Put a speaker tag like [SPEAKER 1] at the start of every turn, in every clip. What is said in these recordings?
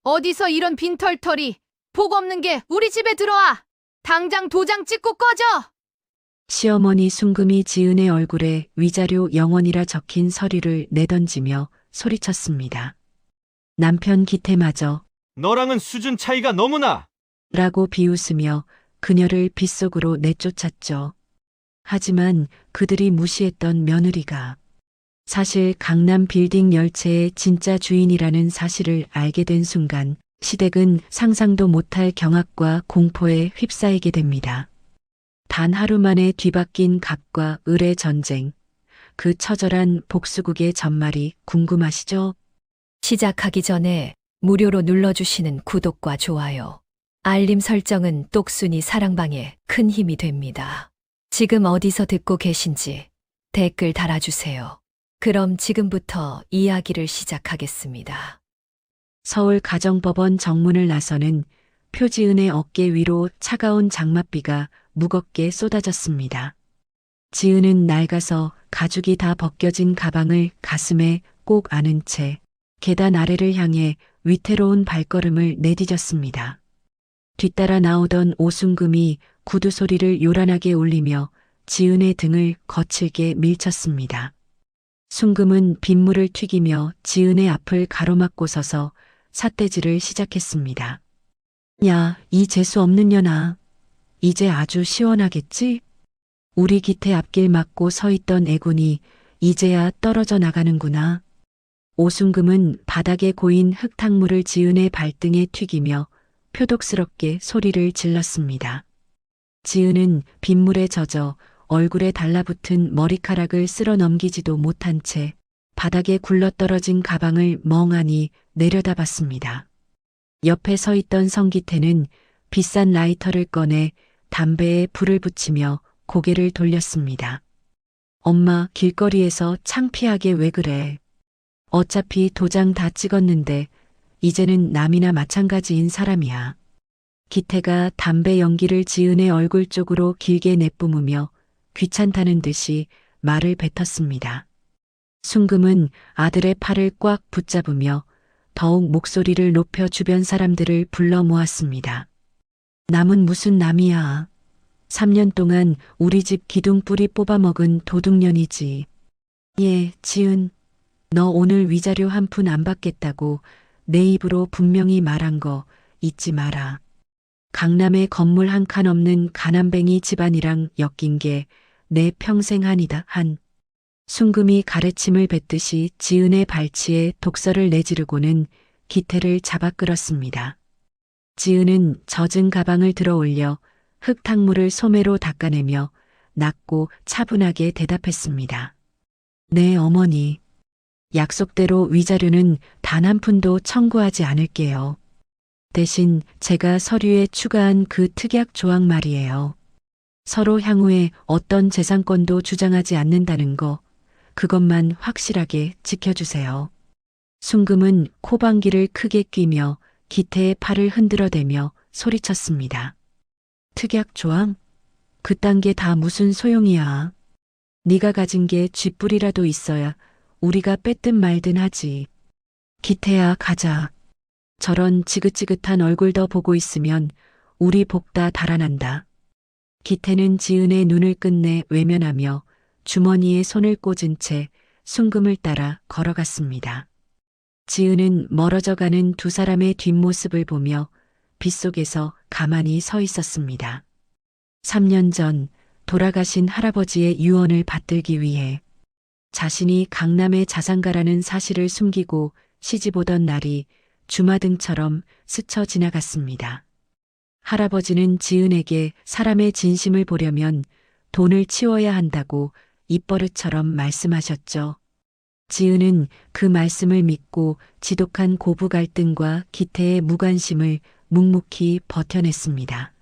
[SPEAKER 1] 어디서 이런 빈털털이. 복 없는 게 우리 집에 들어와. 당장 도장 찍고 꺼져.
[SPEAKER 2] 시어머니 순금이 지은의 얼굴에 위자료 영원이라 적힌 서류를 내던지며 소리쳤습니다. 남편 기태마저
[SPEAKER 3] 너랑은 수준 차이가 너무나.
[SPEAKER 2] 라고 비웃으며 그녀를 빗속으로 내쫓았죠. 하지만 그들이 무시했던 며느리가 사실 강남 빌딩 열채의 진짜 주인이라는 사실을 알게 된 순간 시댁은 상상도 못할 경악과 공포에 휩싸이게 됩니다. 단 하루 만에 뒤바뀐 갑과 을의 전쟁, 그 처절한 복수국의 전말이 궁금하시죠?
[SPEAKER 4] 시작하기 전에 무료로 눌러주시는 구독과 좋아요, 알림 설정은 똑순이 사랑방에 큰 힘이 됩니다. 지금 어디서 듣고 계신지 댓글 달아주세요. 그럼 지금부터 이야기를 시작하겠습니다.
[SPEAKER 2] 서울 가정법원 정문을 나서는 표지은의 어깨 위로 차가운 장맛비가 무겁게 쏟아졌습니다. 지은은 낡아서 가죽이 다 벗겨진 가방을 가슴에 꼭 안은 채 계단 아래를 향해 위태로운 발걸음을 내디뎠습니다. 뒤따라 나오던 오순금이 구두 소리를 요란하게 울리며 지은의 등을 거칠게 밀쳤습니다. 순금은 빗물을 튀기며 지은의 앞을 가로막고 서서 삿대질을 시작했습니다. 야, 이 재수 없는 년아. 이제 아주 시원하겠지? 우리 기태 앞길 막고 서 있던 애군이 이제야 떨어져 나가는구나. 오순금은 바닥에 고인 흙탕물을 지은의 발등에 튀기며 표독스럽게 소리를 질렀습니다. 지은은 빗물에 젖어 얼굴에 달라붙은 머리카락을 쓸어 넘기지도 못한 채 바닥에 굴러떨어진 가방을 멍하니 내려다봤습니다. 옆에 서 있던 성기태는 비싼 라이터를 꺼내 담배에 불을 붙이며 고개를 돌렸습니다. 엄마, 길거리에서 창피하게 왜 그래? 어차피 도장 다 찍었는데 이제는 남이나 마찬가지인 사람이야. 기태가 담배 연기를 지은의 얼굴 쪽으로 길게 내뿜으며 귀찮다는 듯이 말을 뱉었습니다. 순금은 아들의 팔을 꽉 붙잡으며 더욱 목소리를 높여 주변 사람들을 불러 모았습니다. 남은 무슨 남이야. 3년 동안 우리 집 기둥뿌리 뽑아먹은 도둑년이지. 예, 지은. 너 오늘 위자료 한 푼 안 받겠다고 내 입으로 분명히 말한 거 잊지 마라. 강남에 건물 한 칸 없는 가난뱅이 집안이랑 엮인 게 내 평생 한이다 한. 순금이 가래침을 뱉듯이 지은의 발치에 독서를 내지르고는 기태를 잡아 끌었습니다. 지은은 젖은 가방을 들어 올려 흙탕물을 소매로 닦아내며 낮고 차분하게 대답했습니다. 네, 어머니. 약속대로 위자료는 단 한 푼도 청구하지 않을게요. 대신 제가 서류에 추가한 그 특약 조항 말이에요. 서로 향후에 어떤 재산권도 주장하지 않는다는 거, 그것만 확실하게 지켜주세요. 순금은 코방귀를 크게 뀌며 기태의 팔을 흔들어대며 소리쳤습니다. 특약 조항? 그딴 게 다 무슨 소용이야. 네가 가진 게 쥐뿔이라도 있어야 우리가 뺐든 말든 하지. 기태야, 가자. 저런 지긋지긋한 얼굴 더 보고 있으면 우리 복 다 달아난다. 기태는 지은의 눈을 끝내 외면하며 주머니에 손을 꽂은 채 순금을 따라 걸어갔습니다. 지은은 멀어져 가는 두 사람의 뒷모습을 보며 빗속에서 가만히 서 있었습니다. 3년 전 돌아가신 할아버지의 유언을 받들기 위해 자신이 강남의 자산가라는 사실을 숨기고 시집오던 날이 주마등처럼 스쳐 지나갔습니다. 할아버지는 지은에게 사람의 진심을 보려면 돈을 치워야 한다고 입버릇처럼 말씀하셨죠. 지은은 그 말씀을 믿고 지독한 고부 갈등과 기태의 무관심을 묵묵히 버텨냈습니다.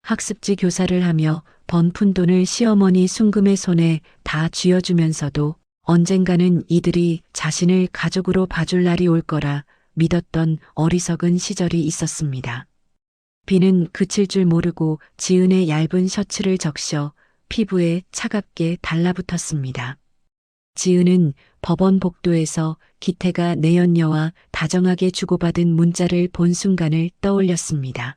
[SPEAKER 2] 학습지 교사를 하며 번 푼돈을 시어머니 순금의 손에 다 쥐어주면서도 언젠가는 이들이 자신을 가족으로 봐줄 날이 올 거라 믿었던 어리석은 시절이 있었습니다. 비는 그칠 줄 모르고 지은의 얇은 셔츠를 적셔 피부에 차갑게 달라붙었습니다. 지은은 법원 복도에서 기태가 내연녀와 다정하게 주고받은 문자를 본 순간을 떠올렸습니다.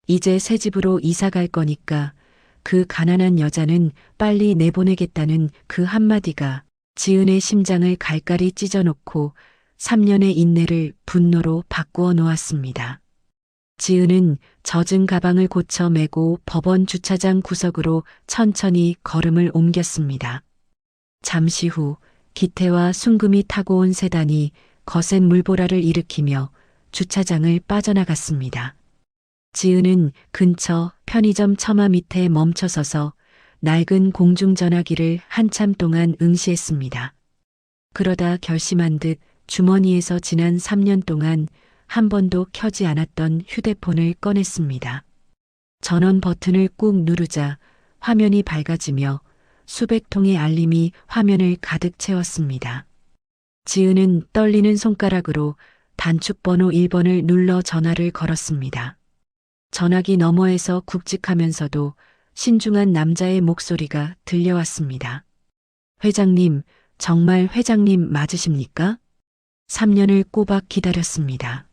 [SPEAKER 2] 이제 새 집으로 이사 갈 거니까 그 가난한 여자는 빨리 내보내겠다는 그 한마디가 지은의 심장을 갈갈이 찢어놓고 3년의 인내를 분노로 바꾸어 놓았습니다. 지은은 젖은 가방을 고쳐 메고 법원 주차장 구석으로 천천히 걸음을 옮겼습니다. 잠시 후 기태와 순금이 타고 온 세단이 거센 물보라를 일으키며 주차장을 빠져나갔습니다. 지은은 근처 편의점 처마 밑에 멈춰서서 낡은 공중전화기를 한참 동안 응시했습니다. 그러다 결심한 듯 주머니에서 지난 3년 동안 한 번도 켜지 않았던 휴대폰을 꺼냈습니다. 전원 버튼을 꾹 누르자 화면이 밝아지며 수백 통의 알림이 화면을 가득 채웠습니다. 지은은 떨리는 손가락으로 단축번호 1번을 눌러 전화를 걸었습니다. 전화기 너머에서 굵직하면서도 신중한 남자의 목소리가 들려왔습니다. 회장님, 정말 회장님 맞으십니까? 3년을 꼬박 기다렸습니다.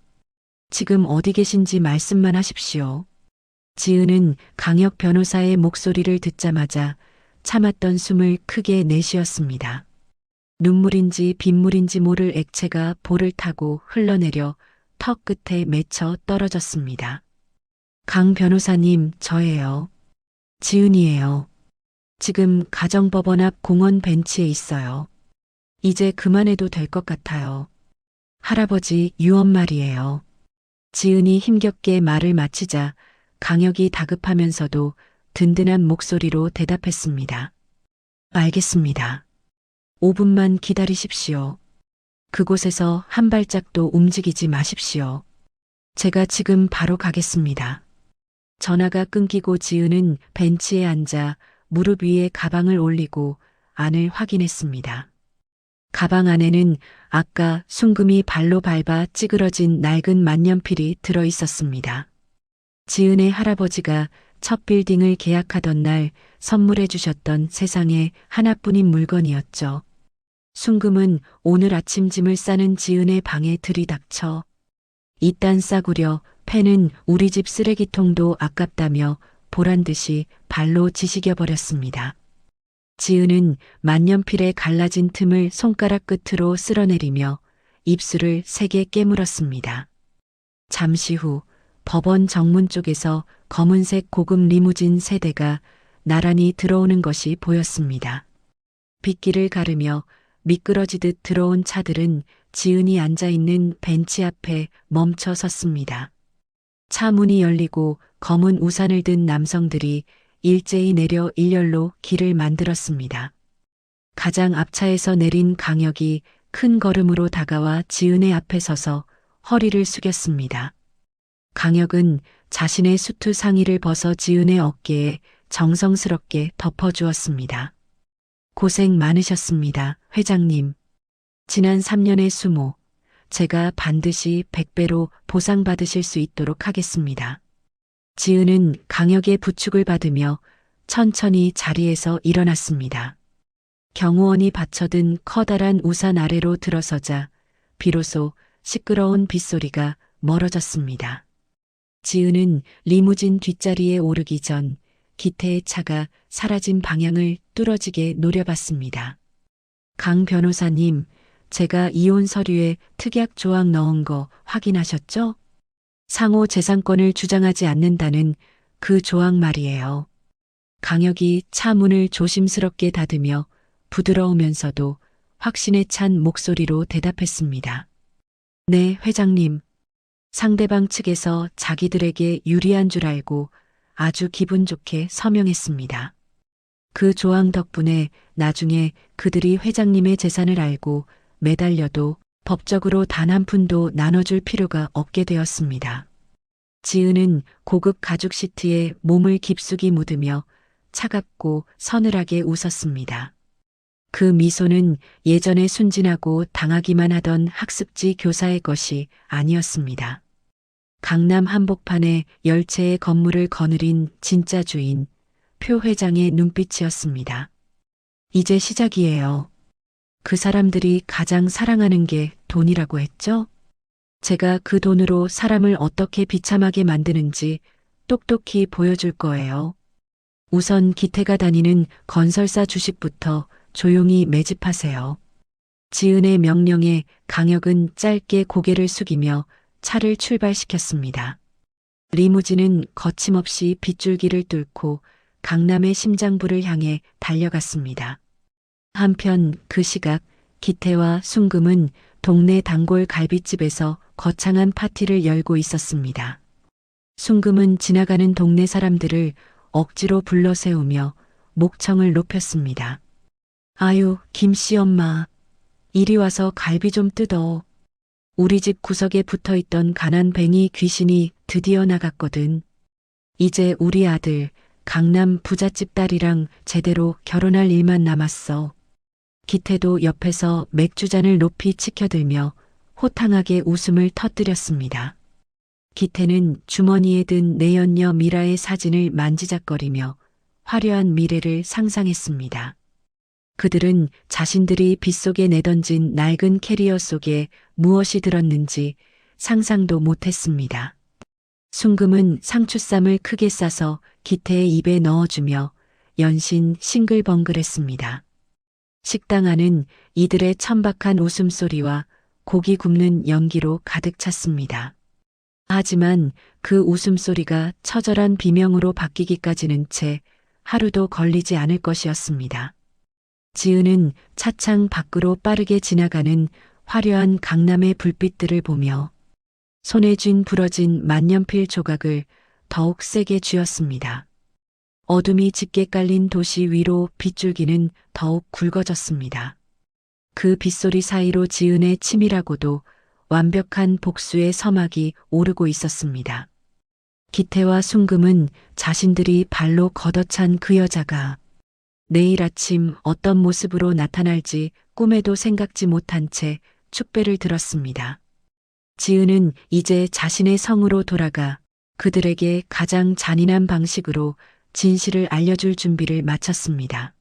[SPEAKER 2] 지금 어디 계신지 말씀만 하십시오. 지은은 강혁 변호사의 목소리를 듣자마자 참았던 숨을 크게 내쉬었습니다. 눈물인지 빗물인지 모를 액체가 볼을 타고 흘러내려 턱 끝에 맺혀 떨어졌습니다. 강 변호사님, 저예요. 지은이에요. 지금 가정법원 앞 공원 벤치에 있어요. 이제 그만해도 될 것 같아요. 할아버지 유언 말이에요. 지은이 힘겹게 말을 마치자 강혁이 다급하면서도 든든한 목소리로 대답했습니다. 알겠습니다. 5분만 기다리십시오. 그곳에서 한 발짝도 움직이지 마십시오. 제가 지금 바로 가겠습니다. 전화가 끊기고 지은은 벤치에 앉아 무릎 위에 가방을 올리고 안을 확인했습니다. 가방 안에는 아까 순금이 발로 밟아 찌그러진 낡은 만년필이 들어 있었습니다. 지은의 할아버지가 첫 빌딩을 계약하던 날 선물해 주셨던 세상에 하나뿐인 물건이었죠. 순금은 오늘 아침 짐을 싸는 지은의 방에 들이닥쳐 이딴 싸구려 펜은 우리 집 쓰레기통도 아깝다며 보란듯이 발로 지시겨버렸습니다. 지은은 만년필의 갈라진 틈을 손가락 끝으로 쓸어내리며 입술을 세게 깨물었습니다. 잠시 후 법원 정문 쪽에서 검은색 고급 리무진 세 대가 나란히 들어오는 것이 보였습니다. 빗길을 가르며 미끄러지듯 들어온 차들은 지은이 앉아있는 벤치 앞에 멈춰 섰습니다. 차 문이 열리고 검은 우산을 든 남성들이 일제히 내려 일렬로 길을 만들었습니다. 가장 앞차에서 내린 강혁이 큰 걸음으로 다가와 지은의 앞에 서서 허리를 숙였습니다. 강혁은 자신의 수트 상의를 벗어 지은의 어깨에 정성스럽게 덮어주었습니다. 고생 많으셨습니다, 회장님. 지난 3년의 수모, 제가 반드시 100배로 보상받으실 수 있도록 하겠습니다. 지은은 강혁의 부축을 받으며 천천히 자리에서 일어났습니다. 경호원이 받쳐든 커다란 우산 아래로 들어서자 비로소 시끄러운 빗소리가 멀어졌습니다. 지은은 리무진 뒷자리에 오르기 전 기태의 차가 사라진 방향을 뚫어지게 노려봤습니다. 강 변호사님, 제가 이혼 서류에 특약 조항 넣은 거 확인하셨죠? 상호 재산권을 주장하지 않는다는 그 조항 말이에요. 강혁이 차 문을 조심스럽게 닫으며 부드러우면서도 확신에 찬 목소리로 대답했습니다. 네, 회장님. 상대방 측에서 자기들에게 유리한 줄 알고 아주 기분 좋게 서명했습니다. 그 조항 덕분에 나중에 그들이 회장님의 재산을 알고 매달려도 법적으로 단 한 푼도 나눠줄 필요가 없게 되었습니다. 지은은 고급 가죽 시트에 몸을 깊숙이 묻으며 차갑고 서늘하게 웃었습니다. 그 미소는 예전에 순진하고 당하기만 하던 학습지 교사의 것이 아니었습니다. 강남 한복판에 열채의 건물을 거느린 진짜 주인, 표 회장의 눈빛이었습니다. 이제 시작이에요. 그 사람들이 가장 사랑하는 게 돈이라고 했죠? 제가 그 돈으로 사람을 어떻게 비참하게 만드는지 똑똑히 보여줄 거예요. 우선 기태가 다니는 건설사 주식부터 조용히 매집하세요. 지은의 명령에 강혁은 짧게 고개를 숙이며 차를 출발시켰습니다. 리무진은 거침없이 빗줄기를 뚫고 강남의 심장부를 향해 달려갔습니다. 한편 그 시각 기태와 순금은 동네 단골 갈비집에서 거창한 파티를 열고 있었습니다. 순금은 지나가는 동네 사람들을 억지로 불러 세우며 목청을 높였습니다. 아유, 김씨 엄마. 이리 와서 갈비 좀 뜯어. 우리 집 구석에 붙어있던 가난뱅이 귀신이 드디어 나갔거든. 이제 우리 아들 강남 부잣집 딸이랑 제대로 결혼할 일만 남았어. 기태도 옆에서 맥주잔을 높이 치켜들며 호탕하게 웃음을 터뜨렸습니다. 기태는 주머니에 든 내연녀 미라의 사진을 만지작거리며 화려한 미래를 상상했습니다. 그들은 자신들이 빗속에 내던진 낡은 캐리어 속에 무엇이 들었는지 상상도 못했습니다. 순금은 상추쌈을 크게 싸서 기태의 입에 넣어주며 연신 싱글벙글했습니다. 식당 안은 이들의 천박한 웃음소리와 고기 굽는 연기로 가득 찼습니다. 하지만 그 웃음소리가 처절한 비명으로 바뀌기까지는 채 하루도 걸리지 않을 것이었습니다. 지은은 차창 밖으로 빠르게 지나가는 화려한 강남의 불빛들을 보며 손에 쥔 부러진 만년필 조각을 더욱 세게 쥐었습니다. 어둠이 짙게 깔린 도시 위로 빗줄기는 더욱 굵어졌습니다. 그 빗소리 사이로 지은의 치밀하고도 완벽한 복수의 서막이 오르고 있었습니다. 기태와 순금은 자신들이 발로 걷어찬 그 여자가 내일 아침 어떤 모습으로 나타날지 꿈에도 생각지 못한 채 축배를 들었습니다. 지은은 이제 자신의 성으로 돌아가 그들에게 가장 잔인한 방식으로 진실을 알려줄 준비를 마쳤습니다.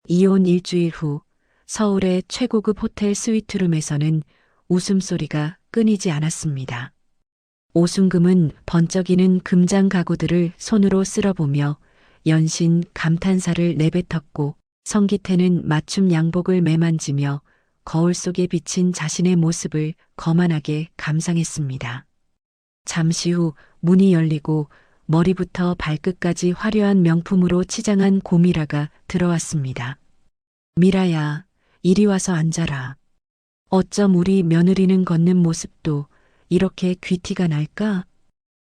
[SPEAKER 2] 이혼 일주일 후 서울의 최고급 호텔 스위트룸에서는 웃음소리가 끊이지 않았습니다. 오순금은 번쩍이는 금장 가구들을 손으로 쓸어보며 연신 감탄사를 내뱉었고 성기태는 맞춤 양복을 매만지며 거울 속에 비친 자신의 모습을 거만하게 감상했습니다. 잠시 후 문이 열리고 머리부터 발끝까지 화려한 명품으로 치장한 고미라가 들어왔습니다. 미라야, 이리 와서 앉아라. 어쩜 우리 며느리는 걷는 모습도 이렇게 귀티가 날까?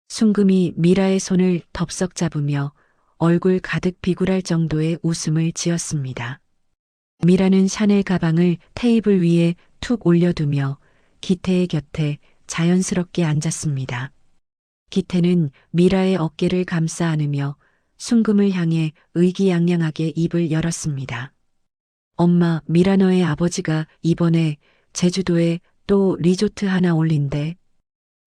[SPEAKER 2] 순금이 미라의 손을 덥석 잡으며 얼굴 가득 비굴할 정도의 웃음을 지었습니다. 미라는 샤넬 가방을 테이블 위에 툭 올려두며 기태의 곁에 자연스럽게 앉았습니다. 기태는 미라의 어깨를 감싸 안으며 순금을 향해 의기양양하게 입을 열었습니다. 엄마, 미라 너의 아버지가 이번에 제주도에 또 리조트 하나 올린대.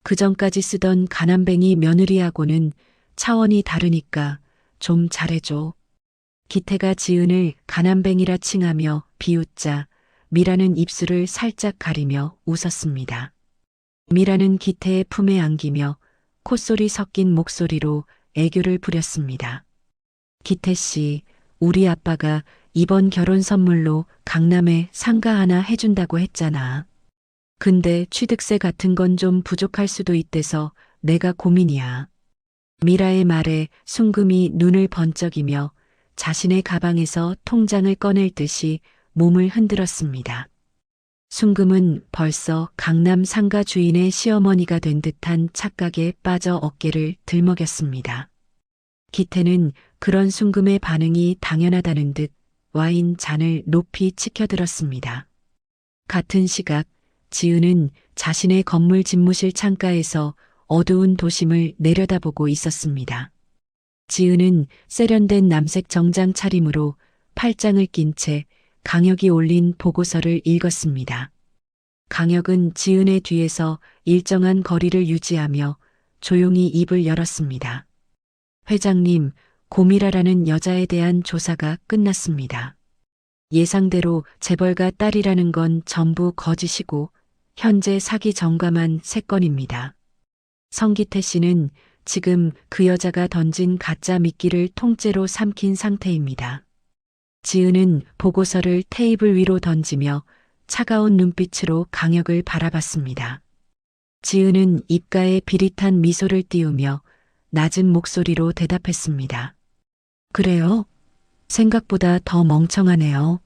[SPEAKER 2] 그전까지 쓰던 가난뱅이 며느리하고는 차원이 다르니까 좀 잘해줘. 기태가 지은을 가난뱅이라 칭하며 비웃자 미라는 입술을 살짝 가리며 웃었습니다. 미라는 기태의 품에 안기며 콧소리 섞인 목소리로 애교를 부렸습니다. 기태 씨, 우리 아빠가 이번 결혼 선물로 강남에 상가 하나 해준다고 했잖아. 근데 취득세 같은 건 좀 부족할 수도 있대서 내가 고민이야. 미라의 말에 순금이 눈을 번쩍이며 자신의 가방에서 통장을 꺼낼 듯이 몸을 흔들었습니다. 순금은 벌써 강남 상가 주인의 시어머니가 된 듯한 착각에 빠져 어깨를 들먹였습니다. 기태는 그런 순금의 반응이 당연하다는 듯 와인 잔을 높이 치켜들었습니다. 같은 시각 지은은 자신의 건물 집무실 창가에서 어두운 도심을 내려다보고 있었습니다. 지은은 세련된 남색 정장 차림으로 팔짱을 낀 채 강혁이 올린 보고서를 읽었습니다. 강혁은 지은의 뒤에서 일정한 거리를 유지하며 조용히 입을 열었습니다. 회장님, 고미라라는 여자에 대한 조사가 끝났습니다. 예상대로 재벌가 딸이라는 건 전부 거짓이고 현재 사기 전과만 3건입니다. 성기태 씨는 지금 그 여자가 던진 가짜 미끼를 통째로 삼킨 상태입니다. 지은은 보고서를 테이블 위로 던지며 차가운 눈빛으로 강혁을 바라봤습니다. 지은은 입가에 비릿한 미소를 띄우며 낮은 목소리로 대답했습니다. 그래요? 생각보다 더 멍청하네요.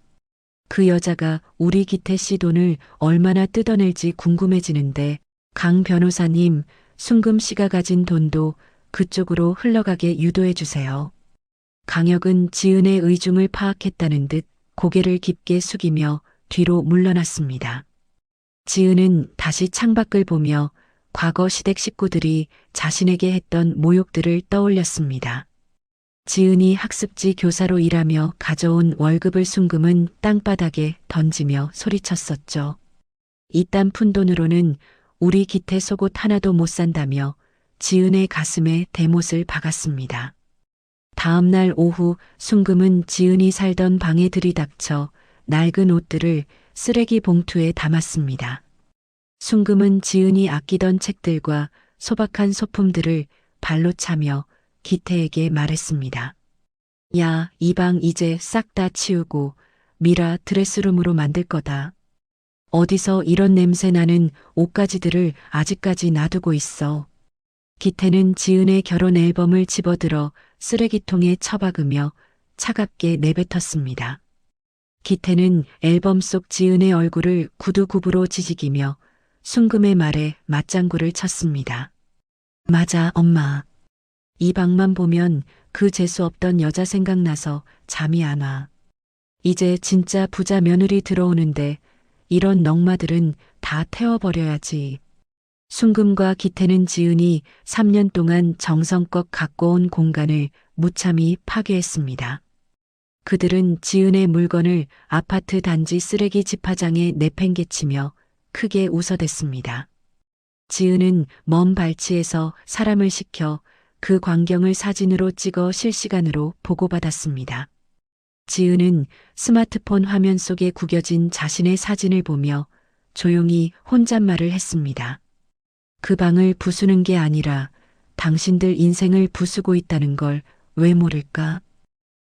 [SPEAKER 2] 그 여자가 우리 기태 씨 돈을 얼마나 뜯어낼지 궁금해지는데 강 변호사님, 순금 씨가 가진 돈도 그쪽으로 흘러가게 유도해 주세요. 강혁은 지은의 의중을 파악했다는 듯 고개를 깊게 숙이며 뒤로 물러났습니다. 지은은 다시 창밖을 보며 과거 시댁 식구들이 자신에게 했던 모욕들을 떠올렸습니다. 지은이 학습지 교사로 일하며 가져온 월급을 순금은 땅바닥에 던지며 소리쳤었죠. 이딴 푼돈으로는 우리 기태 속옷 하나도 못 산다며 지은의 가슴에 대못을 박았습니다. 다음 날 오후 순금은 지은이 살던 방에 들이닥쳐 낡은 옷들을 쓰레기 봉투에 담았습니다. 순금은 지은이 아끼던 책들과 소박한 소품들을 발로 차며 기태에게 말했습니다. 야, 이 방 이제 싹 다 치우고 미라 드레스룸으로 만들 거다. 어디서 이런 냄새 나는 옷가지들을 아직까지 놔두고 있어. 기태는 지은의 결혼 앨범을 집어들어 쓰레기통에 처박으며 차갑게 내뱉었습니다. 기태는 앨범 속 지은의 얼굴을 구두굽으로 지지기며 순금의 말에 맞장구를 쳤습니다. 맞아, 엄마. 이 방만 보면 그 재수 없던 여자 생각나서 잠이 안 와. 이제 진짜 부자 며느리 들어오는데 이런 넝마들은 다 태워버려야지. 순금과 기태는 지은이 3년 동안 정성껏 갖고 온 공간을 무참히 파괴했습니다. 그들은 지은의 물건을 아파트 단지 쓰레기 집화장에 내팽개치며 크게 웃어댔습니다. 지은은 먼 발치에서 사람을 시켜 그 광경을 사진으로 찍어 실시간으로 보고받았습니다. 지은은 스마트폰 화면 속에 구겨진 자신의 사진을 보며 조용히 혼잣말을 했습니다. 그 방을 부수는 게 아니라 당신들 인생을 부수고 있다는 걸 왜 모를까?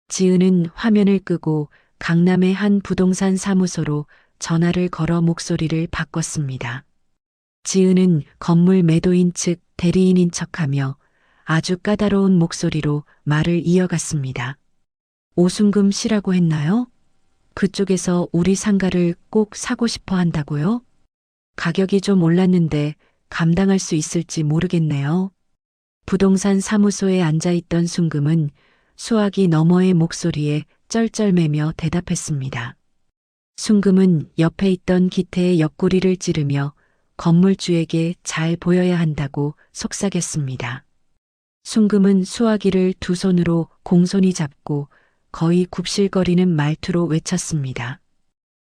[SPEAKER 2] 지은은 화면을 끄고 강남의 한 부동산 사무소로 전화를 걸어 목소리를 바꿨습니다. 지은은 건물 매도인 측 대리인인 척하며 아주 까다로운 목소리로 말을 이어갔습니다. 오순금 씨라고 했나요? 그쪽에서 우리 상가를 꼭 사고 싶어 한다고요? 가격이 좀 올랐는데 감당할 수 있을지 모르겠네요. 부동산 사무소에 앉아있던 순금은 수화기 너머의 목소리에 쩔쩔매며 대답했습니다. 순금은 옆에 있던 기태의 옆구리를 찌르며 건물주에게 잘 보여야 한다고 속삭였습니다. 순금은 수화기를 두 손으로 공손히 잡고 거의 굽실거리는 말투로 외쳤습니다.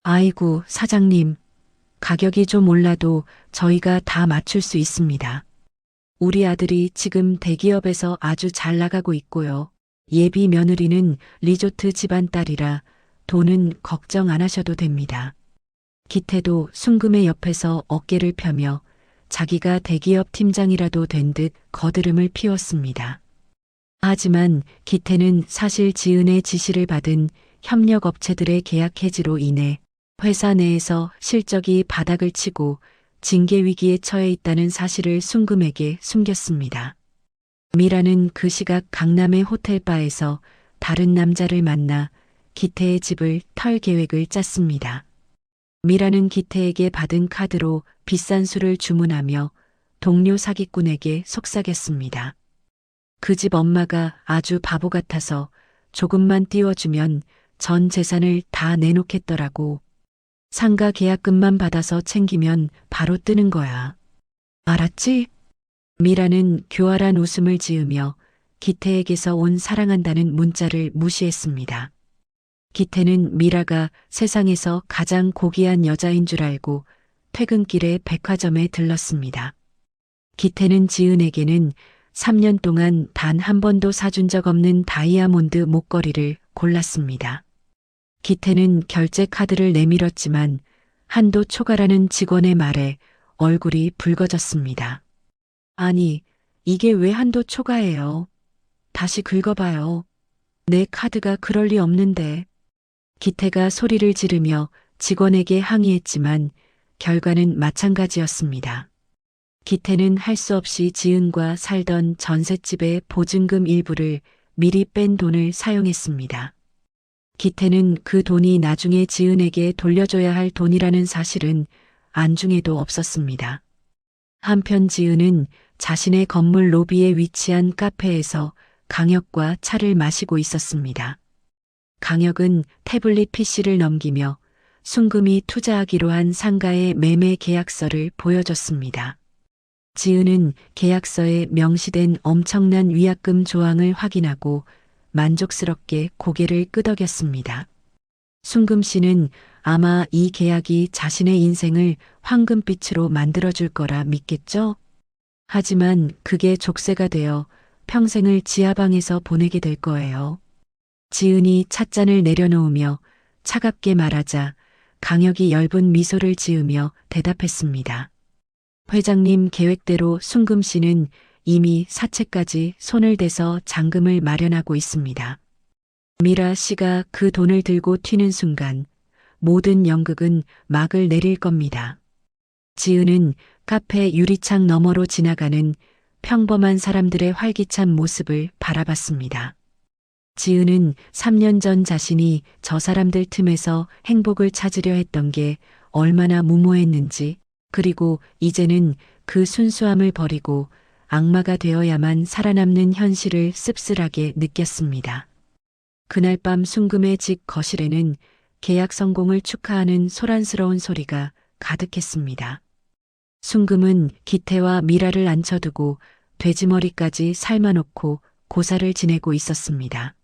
[SPEAKER 2] 아이고, 사장님. 가격이 좀 올라도 저희가 다 맞출 수 있습니다. 우리 아들이 지금 대기업에서 아주 잘 나가고 있고요. 예비 며느리는 리조트 집안 딸이라 돈은 걱정 안 하셔도 됩니다. 기태도 순금의 옆에서 어깨를 펴며 자기가 대기업 팀장이라도 된 듯 거드름을 피웠습니다. 하지만 기태는 사실 지은의 지시를 받은 협력업체들의 계약 해지로 인해 회사 내에서 실적이 바닥을 치고 징계 위기에 처해 있다는 사실을 순금에게 숨겼습니다. 미라는 그 시각 강남의 호텔바에서 다른 남자를 만나 기태의 집을 털 계획을 짰습니다. 미라는 기태에게 받은 카드로 비싼 술을 주문하며 동료 사기꾼에게 속삭였습니다. 그 집 엄마가 아주 바보 같아서 조금만 띄워주면 전 재산을 다 내놓겠더라고. 상가 계약금만 받아서 챙기면 바로 뜨는 거야. 알았지? 미라는 교활한 웃음을 지으며 기태에게서 온 사랑한다는 문자를 무시했습니다. 기태는 미라가 세상에서 가장 고귀한 여자인 줄 알고 퇴근길에 백화점에 들렀습니다. 기태는 지은에게는 3년 동안 단 한 번도 사준 적 없는 다이아몬드 목걸이를 골랐습니다. 기태는 결제 카드를 내밀었지만 한도 초과라는 직원의 말에 얼굴이 붉어졌습니다. 아니, 이게 왜 한도 초과예요? 다시 긁어봐요. 내 카드가 그럴 리 없는데. 기태가 소리를 지르며 직원에게 항의했지만 결과는 마찬가지였습니다. 기태는 할 수 없이 지은과 살던 전셋집의 보증금 일부를 미리 뺀 돈을 사용했습니다. 기태는 그 돈이 나중에 지은에게 돌려줘야 할 돈이라는 사실은 안중에도 없었습니다. 한편 지은은 자신의 건물 로비에 위치한 카페에서 강혁과 차를 마시고 있었습니다. 강혁은 태블릿 PC를 넘기며 순금이 투자하기로 한 상가의 매매 계약서를 보여줬습니다. 지은은 계약서에 명시된 엄청난 위약금 조항을 확인하고 만족스럽게 고개를 끄덕였습니다. 순금 씨는 아마 이 계약이 자신의 인생을 황금빛으로 만들어줄 거라 믿겠죠? 하지만 그게 족쇄가 되어 평생을 지하방에서 보내게 될 거예요. 지은이 찻잔을 내려놓으며 차갑게 말하자 강혁이 엷은 미소를 지으며 대답했습니다. 회장님 계획대로 순금 씨는 이미 사채까지 손을 대서 잔금을 마련하고 있습니다. 미라 씨가 그 돈을 들고 튀는 순간 모든 연극은 막을 내릴 겁니다. 지은은 카페 유리창 너머로 지나가는 평범한 사람들의 활기찬 모습을 바라봤습니다. 지은은 3년 전 자신이 저 사람들 틈에서 행복을 찾으려 했던 게 얼마나 무모했는지, 그리고 이제는 그 순수함을 버리고 악마가 되어야만 살아남는 현실을 씁쓸하게 느꼈습니다. 그날 밤 순금의 집 거실에는 계약 성공을 축하하는 소란스러운 소리가 가득했습니다. 순금은 기태와 미라를 앉혀두고 돼지머리까지 삶아놓고 고사를 지내고 있었습니다.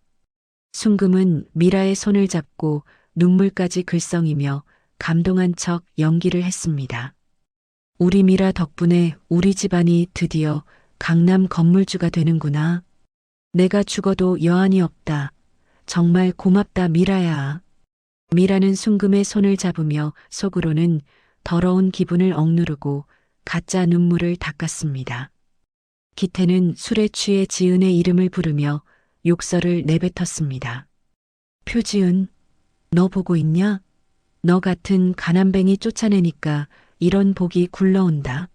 [SPEAKER 2] 순금은 미라의 손을 잡고 눈물까지 글썽이며 감동한 척 연기를 했습니다. 우리 미라 덕분에 우리 집안이 드디어 강남 건물주가 되는구나. 내가 죽어도 여한이 없다. 정말 고맙다 미라야. 미라는 순금의 손을 잡으며 속으로는 더러운 기분을 억누르고 가짜 눈물을 닦았습니다. 기태는 술에 취해 지은의 이름을 부르며 욕설을 내뱉었습니다. 표지은, 너 보고 있냐? 너 같은 가난뱅이 쫓아내니까 이런 복이 굴러온다.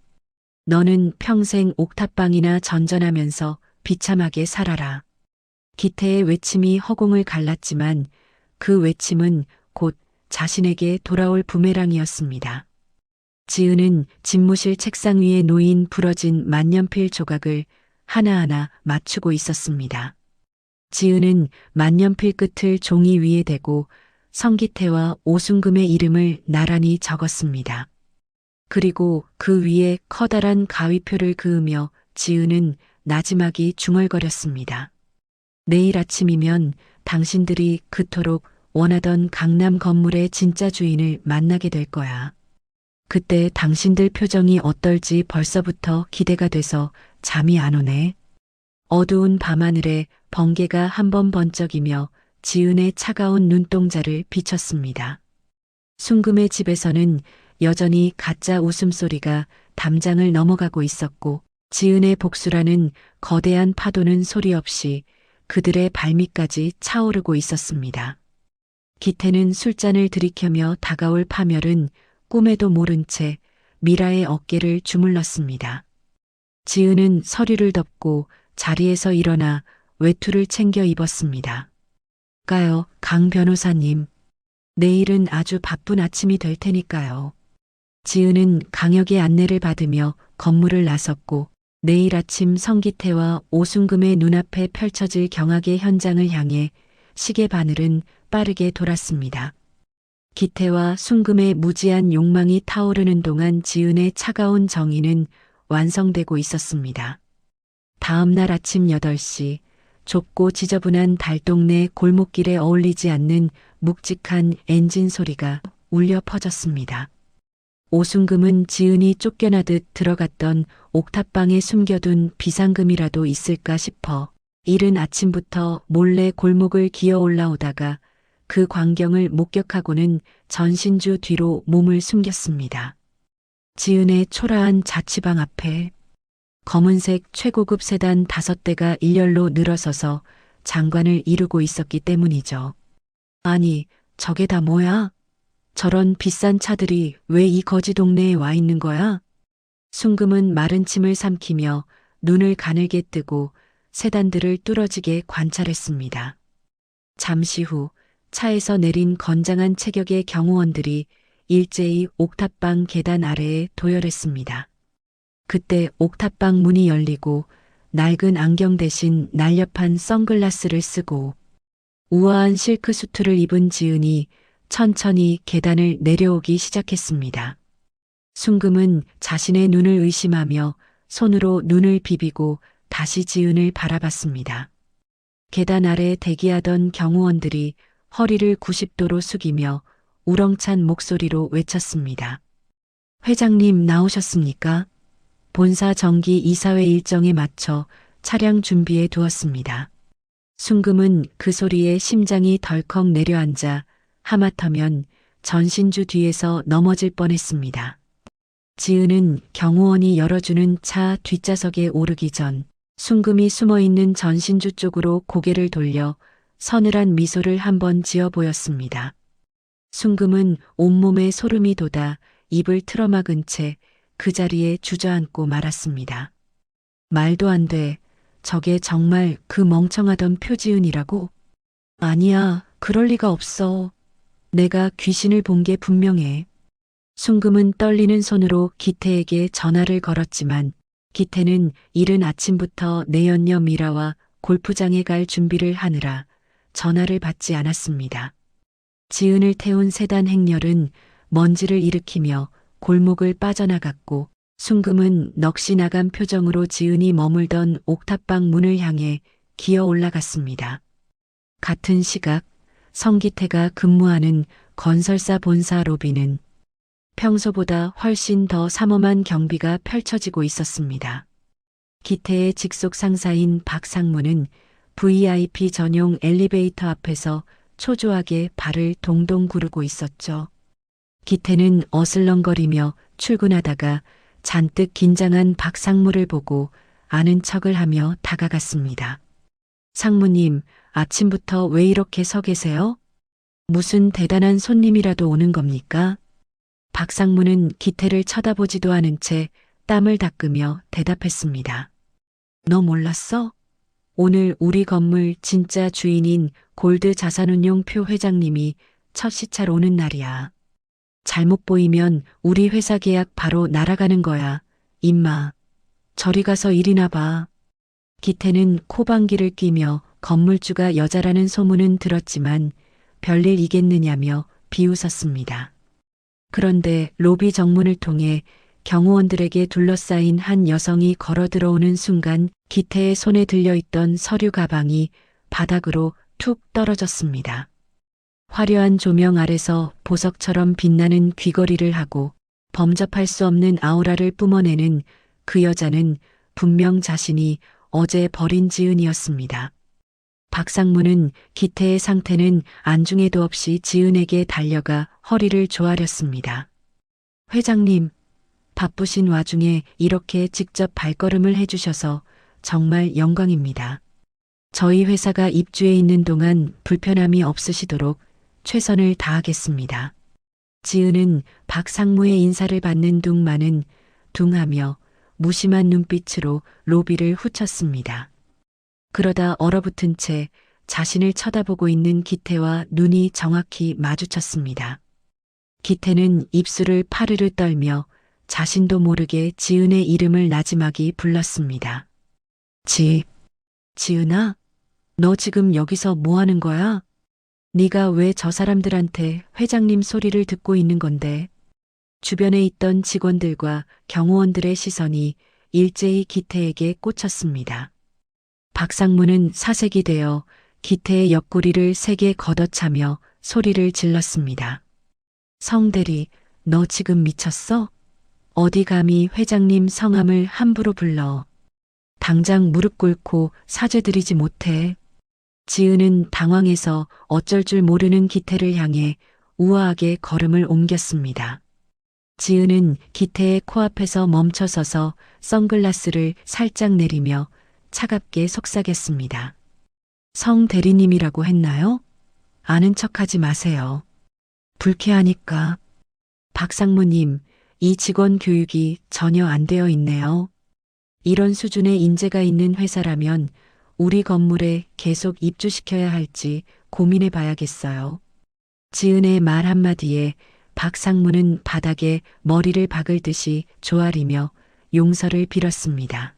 [SPEAKER 2] 너는 평생 옥탑방이나 전전하면서 비참하게 살아라. 기태의 외침이 허공을 갈랐지만 그 외침은 곧 자신에게 돌아올 부메랑이었습니다. 지은은 집무실 책상 위에 놓인 부러진 만년필 조각을 하나하나 맞추고 있었습니다. 지은은 만년필 끝을 종이 위에 대고 성기태와 오순금의 이름을 나란히 적었습니다. 그리고 그 위에 커다란 가위표를 그으며 지은은 나지막이 중얼거렸습니다. 내일 아침이면 당신들이 그토록 원하던 강남 건물의 진짜 주인을 만나게 될 거야. 그때 당신들 표정이 어떨지 벌써부터 기대가 돼서 잠이 안 오네. 어두운 밤하늘에 번개가 한 번 번쩍이며 지은의 차가운 눈동자를 비쳤습니다. 순금의 집에서는 여전히 가짜 웃음소리가 담장을 넘어가고 있었고 지은의 복수라는 거대한 파도는 소리 없이 그들의 발밑까지 차오르고 있었습니다. 기태는 술잔을 들이켜며 다가올 파멸은 꿈에도 모른 채 미라의 어깨를 주물렀습니다. 지은은 서류를 덮고 자리에서 일어나 외투를 챙겨 입었습니다. 가요, 강 변호사님. 내일은 아주 바쁜 아침이 될 테니까요. 지은은 강혁의 안내를 받으며 건물을 나섰고 내일 아침 성기태와 오순금의 눈앞에 펼쳐질 경악의 현장을 향해 시계 바늘은 빠르게 돌았습니다. 기태와 순금의 무지한 욕망이 타오르는 동안 지은의 차가운 정의는 완성되고 있었습니다. 다음 날 아침 8시 좁고 지저분한 달동네 골목길에 어울리지 않는 묵직한 엔진 소리가 울려 퍼졌습니다. 오순금은 지은이 쫓겨나듯 들어갔던 옥탑방에 숨겨둔 비상금이라도 있을까 싶어 이른 아침부터 몰래 골목을 기어 올라오다가 그 광경을 목격하고는 전신주 뒤로 몸을 숨겼습니다. 지은의 초라한 자취방 앞에 검은색 최고급 세단 5대가 일렬로 늘어서서 장관을 이루고 있었기 때문이죠. 아니, 저게 다 뭐야? 저런 비싼 차들이 왜 이 거지 동네에 와 있는 거야? 순금은 마른 침을 삼키며 눈을 가늘게 뜨고 세단들을 뚫어지게 관찰했습니다. 잠시 후 차에서 내린 건장한 체격의 경호원들이 일제히 옥탑방 계단 아래에 도열했습니다. 그때 옥탑방 문이 열리고 낡은 안경 대신 날렵한 선글라스를 쓰고 우아한 실크 수트를 입은 지은이 천천히 계단을 내려오기 시작했습니다. 순금은 자신의 눈을 의심하며 손으로 눈을 비비고 다시 지은을 바라봤습니다. 계단 아래 대기하던 경호원들이 허리를 90도로 숙이며 우렁찬 목소리로 외쳤습니다. 회장님 나오셨습니까? 본사 정기 이사회 일정에 맞춰 차량 준비해 두었습니다. 순금은 그 소리에 심장이 덜컥 내려앉아 하마터면 전신주 뒤에서 넘어질 뻔했습니다. 지은은 경호원이 열어주는 차 뒷좌석에 오르기 전 순금이 숨어있는 전신주 쪽으로 고개를 돌려 서늘한 미소를 한번 지어 보였습니다. 순금은 온몸에 소름이 돋아 입을 틀어막은 채 그 자리에 주저앉고 말았습니다. 말도 안 돼. 저게 정말 그 멍청하던 표지은이라고? 아니야, 그럴 리가 없어. 내가 귀신을 본 게 분명해. 순금은 떨리는 손으로 기태에게 전화를 걸었지만 기태는 이른 아침부터 내연녀 미라와 골프장에 갈 준비를 하느라 전화를 받지 않았습니다. 지은을 태운 세단 행렬은 먼지를 일으키며 골목을 빠져나갔고 순금은 넋이 나간 표정으로 지은이 머물던 옥탑방 문을 향해 기어 올라갔습니다. 같은 시각 성기태가 근무하는 건설사 본사 로비는 평소보다 훨씬 더 삼엄한 경비가 펼쳐지고 있었습니다. 기태의 직속 상사인 박상무는 VIP 전용 엘리베이터 앞에서 초조하게 발을 동동 구르고 있었죠. 기태는 어슬렁거리며 출근하다가 잔뜩 긴장한 박상무를 보고 아는 척을 하며 다가갔습니다. 상무님, 아침부터 왜 이렇게 서 계세요? 무슨 대단한 손님이라도 오는 겁니까? 박상무는 기태를 쳐다보지도 않은 채 땀을 닦으며 대답했습니다. 너 몰랐어? 오늘 우리 건물 진짜 주인인 골드 자산운용 표 회장님이 첫 시차로 오는 날이야. 잘못 보이면 우리 회사 계약 바로 날아가는 거야. 임마, 저리 가서 일이나 봐. 기태는 코방귀를 뀌며 건물주가 여자라는 소문은 들었지만 별일 이겠느냐며 비웃었습니다. 그런데 로비 정문을 통해 경호원들에게 둘러싸인 한 여성이 걸어 들어오는 순간 기태의 손에 들려있던 서류 가방이 바닥으로 툭 떨어졌습니다. 화려한 조명 아래서 보석처럼 빛나는 귀걸이를 하고 범접할 수 없는 아우라를 뿜어내는 그 여자는 분명 자신이 어제 버린 지은이었습니다. 박상무는 기태의 상태는 안중에도 없이 지은에게 달려가 허리를 조아렸습니다. 회장님, 바쁘신 와중에 이렇게 직접 발걸음을 해주셔서 정말 영광입니다. 저희 회사가 입주해 있는 동안 불편함이 없으시도록 최선을 다하겠습니다. 지은은 박상무의 인사를 받는 둥마는 둥하며 무심한 눈빛으로 로비를 후쳤습니다. 그러다 얼어붙은 채 자신을 쳐다보고 있는 기태와 눈이 정확히 마주쳤습니다. 기태는 입술을 파르르 떨며 자신도 모르게 지은의 이름을 나지막이 불렀습니다. 지은아? 너 지금 여기서 뭐 하는 거야? 네가 왜 저 사람들한테 회장님 소리를 듣고 있는 건데? 주변에 있던 직원들과 경호원들의 시선이 일제히 기태에게 꽂혔습니다. 박상무는 사색이 되어 기태의 옆구리를 세게 걷어차며 소리를 질렀습니다. 성대리, 너 지금 미쳤어? 어디 감히 회장님 성함을 함부로 불러. 당장 무릎 꿇고 사죄드리지 못해. 지은은 당황해서 어쩔 줄 모르는 기태를 향해 우아하게 걸음을 옮겼습니다. 지은은 기태의 코앞에서 멈춰서서 선글라스를 살짝 내리며 차갑게 속삭였습니다. 성 대리님이라고 했나요? 아는 척하지 마세요. 불쾌하니까. 박상무님, 이 직원 교육이 전혀 안 되어 있네요. 이런 수준의 인재가 있는 회사라면 우리 건물에 계속 입주시켜야 할지 고민해 봐야겠어요. 지은의 말 한마디에 박상무는 바닥에 머리를 박을 듯이 조아리며 용서를 빌었습니다.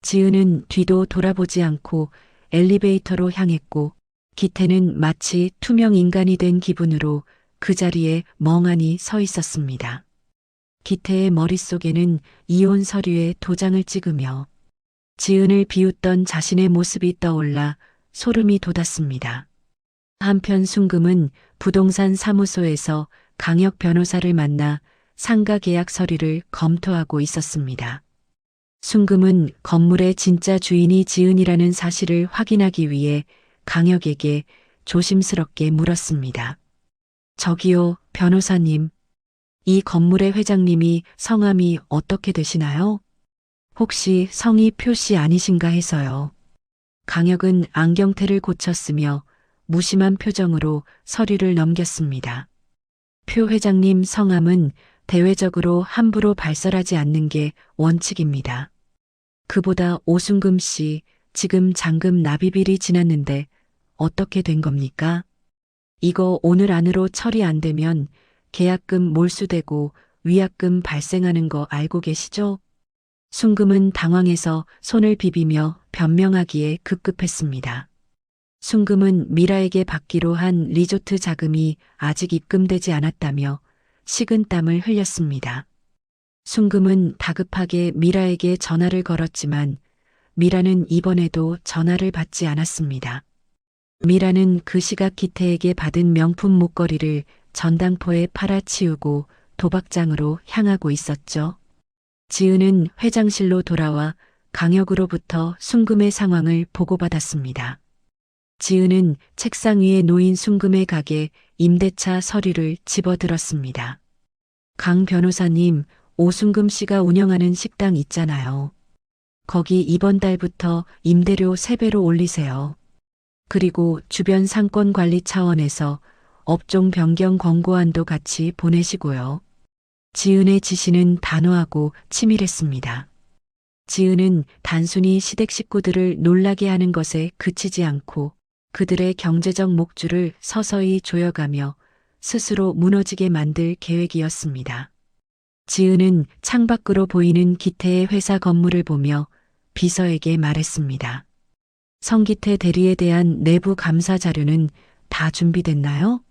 [SPEAKER 2] 지은은 뒤도 돌아보지 않고 엘리베이터로 향했고 기태는 마치 투명 인간이 된 기분으로 그 자리에 멍하니 서 있었습니다. 기태의 머릿속에는 이혼 서류에 도장을 찍으며 지은을 비웃던 자신의 모습이 떠올라 소름이 돋았습니다. 한편 순금은 부동산 사무소에서 강혁 변호사를 만나 상가 계약 서류를 검토하고 있었습니다. 순금은 건물의 진짜 주인이 지은이라는 사실을 확인하기 위해 강혁에게 조심스럽게 물었습니다. 저기요, 변호사님. 이 건물의 회장님이 성함이 어떻게 되시나요? 혹시 성이 표씨 아니신가 해서요. 강혁은 안경테를 고쳤으며 무심한 표정으로 서류를 넘겼습니다. 표 회장님 성함은 대외적으로 함부로 발설하지 않는 게 원칙입니다. 그보다 오순금 씨, 지금 잔금 납입일이 지났는데 어떻게 된 겁니까? 이거 오늘 안으로 처리 안 되면 계약금 몰수되고 위약금 발생하는 거 알고 계시죠? 순금은 당황해서 손을 비비며 변명하기에 급급했습니다. 순금은 미라에게 받기로 한 리조트 자금이 아직 입금되지 않았다며 식은땀을 흘렸습니다. 순금은 다급하게 미라에게 전화를 걸었지만 미라는 이번에도 전화를 받지 않았습니다. 미라는 그 시각 기태에게 받은 명품 목걸이를 전당포에 팔아치우고 도박장으로 향하고 있었죠. 지은은 회장실로 돌아와 강혁으로부터 순금의 상황을 보고받았습니다. 지은은 책상 위에 놓인 순금의 가게 임대차 서류를 집어들었습니다. 강 변호사님, 오순금 씨가 운영하는 식당 있잖아요. 거기 이번 달부터 임대료 3배로 올리세요. 그리고 주변 상권 관리 차원에서 업종 변경 권고안도 같이 보내시고요. 지은의 지시는 단호하고 치밀했습니다. 지은은 단순히 시댁 식구들을 놀라게 하는 것에 그치지 않고 그들의 경제적 목줄을 서서히 조여가며 스스로 무너지게 만들 계획이었습니다. 지은은 창밖으로 보이는 기태의 회사 건물을 보며 비서에게 말했습니다. 성기태 대리에 대한 내부 감사 자료는 다 준비됐나요?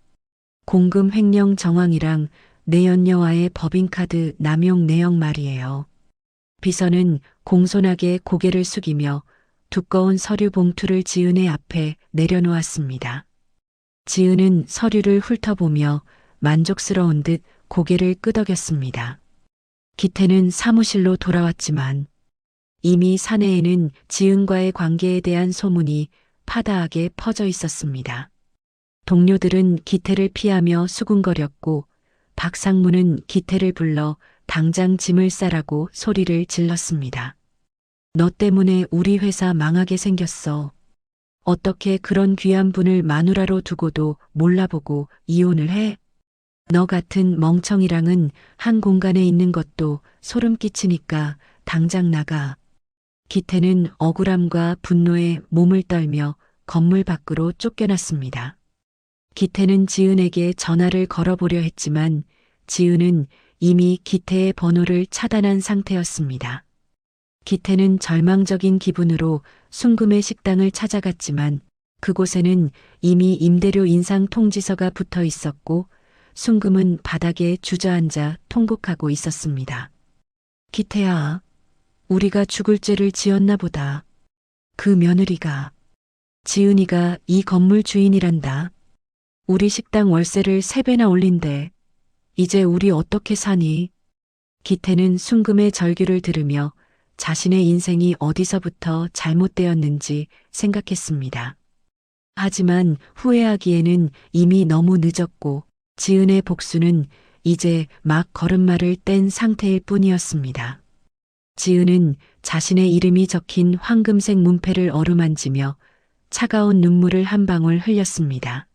[SPEAKER 2] 공금 횡령 정황이랑 내연녀와의 법인카드 남용 내역 말이에요. 비서는 공손하게 고개를 숙이며 두꺼운 서류 봉투를 지은의 앞에 내려놓았습니다. 지은은 서류를 훑어보며 만족스러운 듯 고개를 끄덕였습니다. 기태는 사무실로 돌아왔지만 이미 사내에는 지은과의 관계에 대한 소문이 파다하게 퍼져 있었습니다. 동료들은 기태를 피하며 수군거렸고 박상무는 기태를 불러 당장 짐을 싸라고 소리를 질렀습니다. 너 때문에 우리 회사 망하게 생겼어. 어떻게 그런 귀한 분을 마누라로 두고도 몰라보고 이혼을 해? 너 같은 멍청이랑은 한 공간에 있는 것도 소름 끼치니까 당장 나가. 기태는 억울함과 분노에 몸을 떨며 건물 밖으로 쫓겨났습니다. 기태는 지은에게 전화를 걸어보려 했지만 지은은 이미 기태의 번호를 차단한 상태였습니다. 기태는 절망적인 기분으로 순금의 식당을 찾아갔지만 그곳에는 이미 임대료 인상 통지서가 붙어 있었고 순금은 바닥에 주저앉아 통곡하고 있었습니다. 기태야, 우리가 죽을 죄를 지었나 보다. 그 며느리가, 지은이가 이 건물 주인이란다. 우리 식당 월세를 3배나 올린대. 이제 우리 어떻게 사니? 기태는 순금의 절규를 들으며 자신의 인생이 어디서부터 잘못되었는지 생각했습니다. 하지만 후회하기에는 이미 너무 늦었고 지은의 복수는 이제 막 걸음마를 뗀 상태일 뿐이었습니다. 지은은 자신의 이름이 적힌 황금색 문패를 어루만지며 차가운 눈물을 한 방울 흘렸습니다.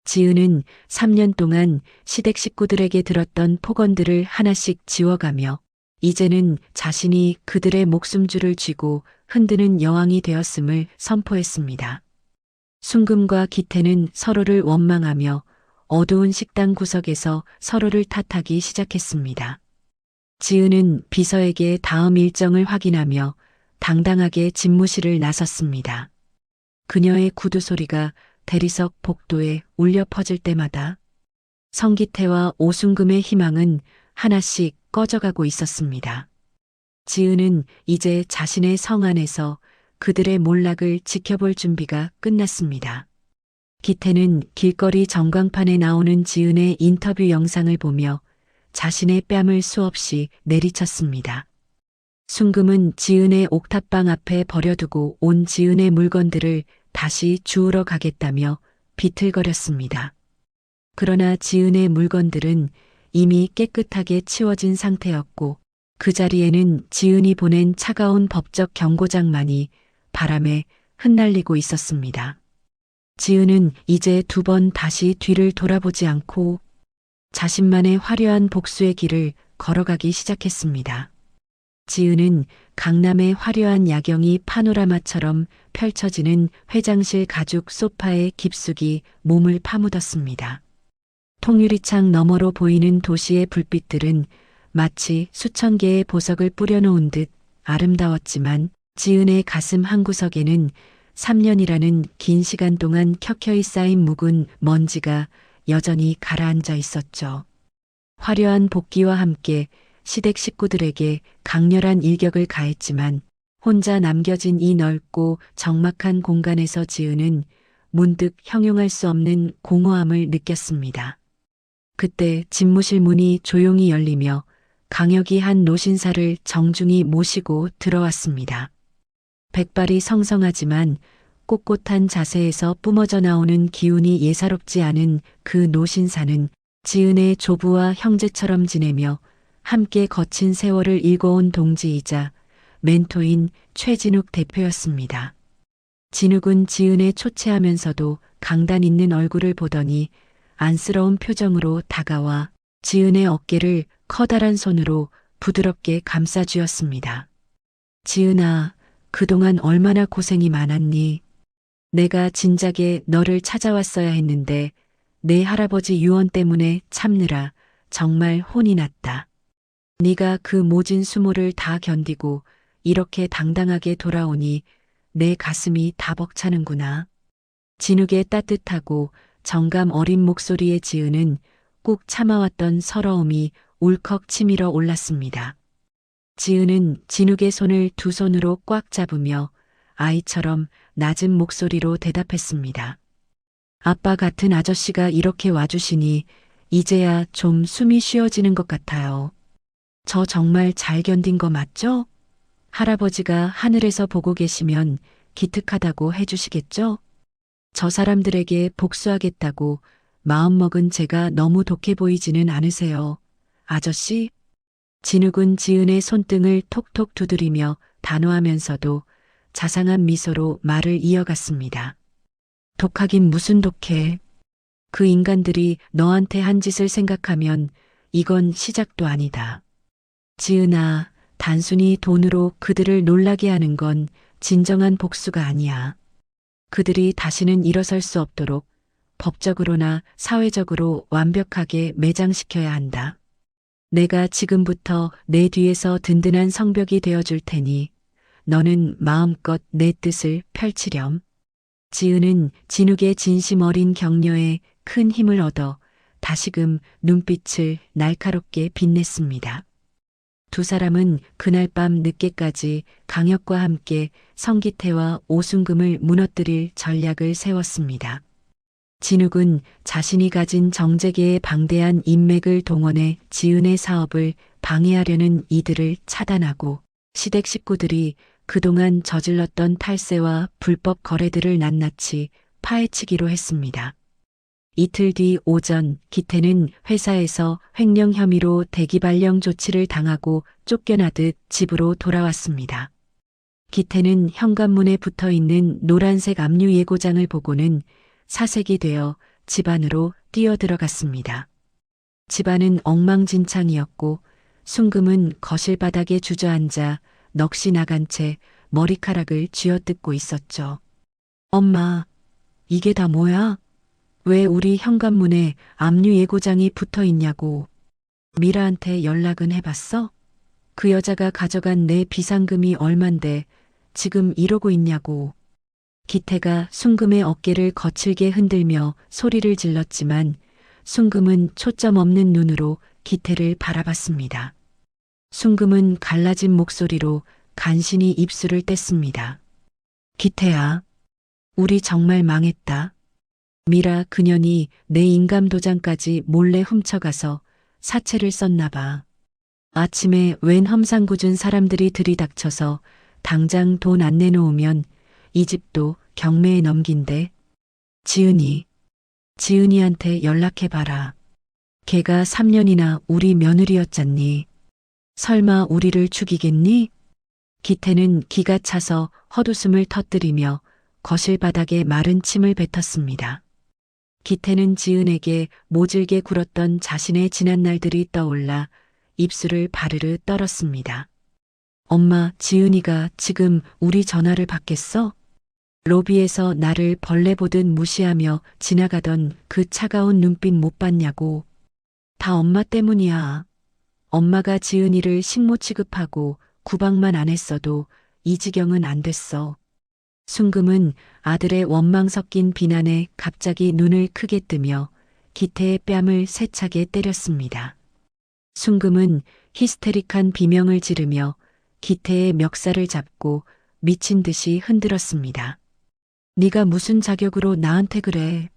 [SPEAKER 2] 지은은 3년 동안 시댁 식구들에게 들었던 폭언들을 하나씩 지워가며 이제는 자신이 그들의 목숨줄을 쥐고 흔드는 여왕이 되었음을 선포했습니다. 순금과 기태는 서로를 원망하며 어두운 식당 구석에서 서로를 탓하기 시작했습니다. 지은은 비서에게 다음 일정을 확인하며 당당하게 집무실을 나섰습니다. 그녀의 구두 소리가 대리석 복도에 울려 퍼질 때마다 성기태와 오순금의 희망은 하나씩 꺼져가고 있었습니다. 지은은 이제 자신의 성 안에서 그들의 몰락을 지켜볼 준비가 끝났습니다. 기태는 길거리 전광판에 나오는 지은의 인터뷰 영상을 보며 자신의 뺨을 수없이 내리쳤습니다. 순금은 지은의 옥탑방 앞에 버려두고 온 지은의 물건들을 다시 주우러 가겠다며 비틀거렸습니다. 그러나 지은의 물건들은 이미 깨끗하게 치워진 상태였고 그 자리에는 지은이 보낸 차가운 법적 경고장만이 바람에 흩날리고 있었습니다. 지은은 이제 2번 다시 뒤를 돌아보지 않고 자신만의 화려한 복수의 길을 걸어가기 시작했습니다. 지은은 강남의 화려한 야경이 파노라마처럼 펼쳐지는 회장실 가죽 소파에 깊숙이 몸을 파묻었습니다. 통유리창 너머로 보이는 도시의 불빛들은 마치 수천 개의 보석을 뿌려놓은 듯 아름다웠지만 지은의 가슴 한구석에는 3년이라는 긴 시간 동안 켜켜이 쌓인 묵은 먼지가 여전히 가라앉아 있었죠. 화려한 복귀와 함께 시댁 식구들에게 강렬한 일격을 가했지만 혼자 남겨진 이 넓고 적막한 공간에서 지은은 문득 형용할 수 없는 공허함을 느꼈습니다. 그때 집무실 문이 조용히 열리며 강혁이 한 노신사를 정중히 모시고 들어왔습니다. 백발이 성성하지만 꼿꼿한 자세에서 뿜어져 나오는 기운이 예사롭지 않은 그 노신사는 지은의 조부와 형제처럼 지내며 함께 거친 세월을 읽어온 동지이자 멘토인 최진욱 대표였습니다. 진욱은 지은의 초췌하면서도 강단 있는 얼굴을 보더니 안쓰러운 표정으로 다가와 지은의 어깨를 커다란 손으로 부드럽게 감싸주었습니다. 지은아, 그동안 얼마나 고생이 많았니? 내가 진작에 너를 찾아왔어야 했는데 내 할아버지 유언 때문에 참느라 정말 혼이 났다. 네가 그 모진 수모를 다 견디고 이렇게 당당하게 돌아오니 내 가슴이 다 벅차는구나. 진욱의 따뜻하고 정감 어린 목소리에 지은은 꾹 참아왔던 서러움이 울컥 치밀어 올랐습니다. 지은은 진욱의 손을 2손으로 꽉 잡으며 아이처럼 낮은 목소리로 대답했습니다. 아빠 같은 아저씨가 이렇게 와주시니 이제야 좀 숨이 쉬어지는 것 같아요. 저 정말 잘 견딘 거 맞죠? 할아버지가 하늘에서 보고 계시면 기특하다고 해주시겠죠? 저 사람들에게 복수하겠다고 마음먹은 제가 너무 독해 보이지는 않으세요, 아저씨? 진욱은 지은의 손등을 톡톡 두드리며 단호하면서도 자상한 미소로 말을 이어갔습니다. 독하긴 무슨 독해. 그 인간들이 너한테 한 짓을 생각하면 이건 시작도 아니다. 지은아, 단순히 돈으로 그들을 놀라게 하는 건 진정한 복수가 아니야. 그들이 다시는 일어설 수 없도록 법적으로나 사회적으로 완벽하게 매장시켜야 한다. 내가 지금부터 내 뒤에서 든든한 성벽이 되어줄 테니 너는 마음껏 내 뜻을 펼치렴. 지은은 진욱의 진심 어린 격려에 큰 힘을 얻어 다시금 눈빛을 날카롭게 빛냈습니다. 2 사람은 그날 밤 늦게까지 강혁과 함께 성기태와 오순금을 무너뜨릴 전략을 세웠습니다. 진욱은 자신이 가진 정재계의 방대한 인맥을 동원해 지은의 사업을 방해하려는 이들을 차단하고 시댁 식구들이 그동안 저질렀던 탈세와 불법 거래들을 낱낱이 파헤치기로 했습니다. 이틀 뒤 오전 기태는 회사에서 횡령 혐의로 대기발령 조치를 당하고 쫓겨나듯 집으로 돌아왔습니다. 기태는 현관문에 붙어 있는 노란색 압류 예고장을 보고는 사색이 되어 집 안으로 뛰어들어갔습니다. 집안은 엉망진창이었고 순금은 거실 바닥에 주저앉아 넋이 나간 채 머리카락을 쥐어뜯고 있었죠. 엄마, 이게 다 뭐야? 왜 우리 현관문에 압류 예고장이 붙어 있냐고. 미라한테 연락은 해봤어? 그 여자가 가져간 내 비상금이 얼만데 지금 이러고 있냐고. 기태가 순금의 어깨를 거칠게 흔들며 소리를 질렀지만 순금은 초점 없는 눈으로 기태를 바라봤습니다. 순금은 갈라진 목소리로 간신히 입술을 뗐습니다. 기태야, 우리 정말 망했다. 미라 그년이 내 인감도장까지 몰래 훔쳐가서 사채를 썼나 봐. 아침에 웬 험상궂은 사람들이 들이닥쳐서 당장 돈 안 내놓으면 이 집도 경매에 넘긴대. 지은이한테 연락해봐라. 걔가 3년이나 우리 며느리였잖니. 설마 우리를 죽이겠니? 기태는 기가 차서 헛웃음을 터뜨리며 거실 바닥에 마른 침을 뱉었습니다. 기태는 지은에게 모질게 굴었던 자신의 지난 날들이 떠올라 입술을 바르르 떨었습니다. 엄마, 지은이가 지금 우리 전화를 받겠어? 로비에서 나를 벌레 보듯 무시하며 지나가던 그 차가운 눈빛 못 봤냐고. 다 엄마 때문이야. 엄마가 지은이를 식모 취급하고 구박만 안 했어도 이 지경은 안 됐어. 순금은 아들의 원망 섞인 비난에 갑자기 눈을 크게 뜨며 기태의 뺨을 세차게 때렸습니다. 순금은 히스테릭한 비명을 지르며 기태의 멱살을 잡고 미친 듯이 흔들었습니다. 네가 무슨 자격으로 나한테 그래.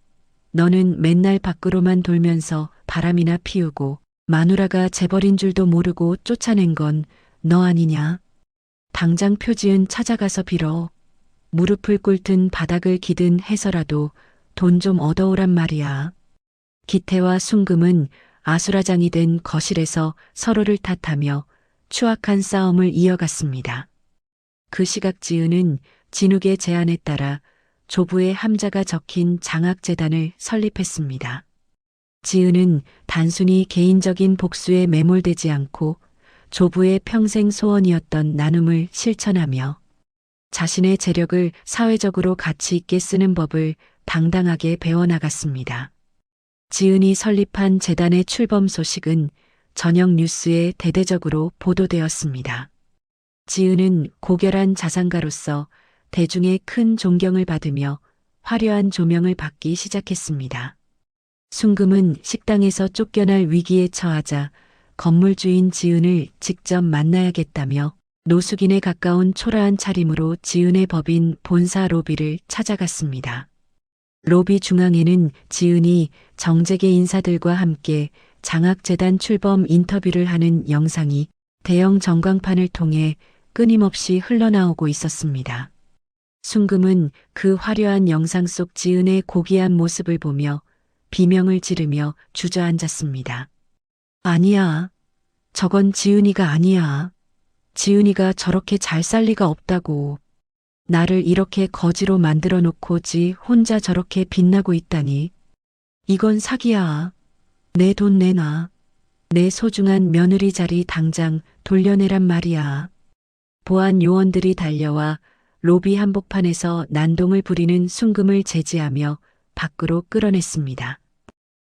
[SPEAKER 2] 너는 맨날 밖으로만 돌면서 바람이나 피우고 마누라가 재벌인 줄도 모르고 쫓아낸 건 너 아니냐. 당장 표지은 찾아가서 빌어. 무릎을 꿇든 바닥을 기든 해서라도 돈 좀 얻어오란 말이야. 기태와 순금은 아수라장이 된 거실에서 서로를 탓하며 추악한 싸움을 이어갔습니다. 그 시각 지은은 진욱의 제안에 따라 조부의 함자가 적힌 장학재단을 설립했습니다. 지은은 단순히 개인적인 복수에 매몰되지 않고 조부의 평생 소원이었던 나눔을 실천하며 자신의 재력을 사회적으로 가치 있게 쓰는 법을 당당하게 배워나갔습니다. 지은이 설립한 재단의 출범 소식은 저녁 뉴스에 대대적으로 보도되었습니다. 지은은 고결한 자산가로서 대중의 큰 존경을 받으며 화려한 조명을 받기 시작했습니다. 순금은 식당에서 쫓겨날 위기에 처하자 건물주인 지은을 직접 만나야겠다며 노숙인에 가까운 초라한 차림으로 지은의 법인 본사 로비를 찾아갔습니다. 로비 중앙에는 지은이 정재계 인사들과 함께 장학재단 출범 인터뷰를 하는 영상이 대형 전광판을 통해 끊임없이 흘러나오고 있었습니다. 순금은 그 화려한 영상 속 지은의 고귀한 모습을 보며 비명을 지르며 주저앉았습니다. 아니야. 저건 지은이가 아니야. 지은이가 저렇게 잘 살 리가 없다고. 나를 이렇게 거지로 만들어 놓고지 혼자 저렇게 빛나고 있다니. 이건 사기야. 내 돈 내놔. 내 소중한 며느리 자리 당장 돌려내란 말이야. 보안 요원들이 달려와 로비 한복판에서 난동을 부리는 순금을 제지하며 밖으로 끌어냈습니다.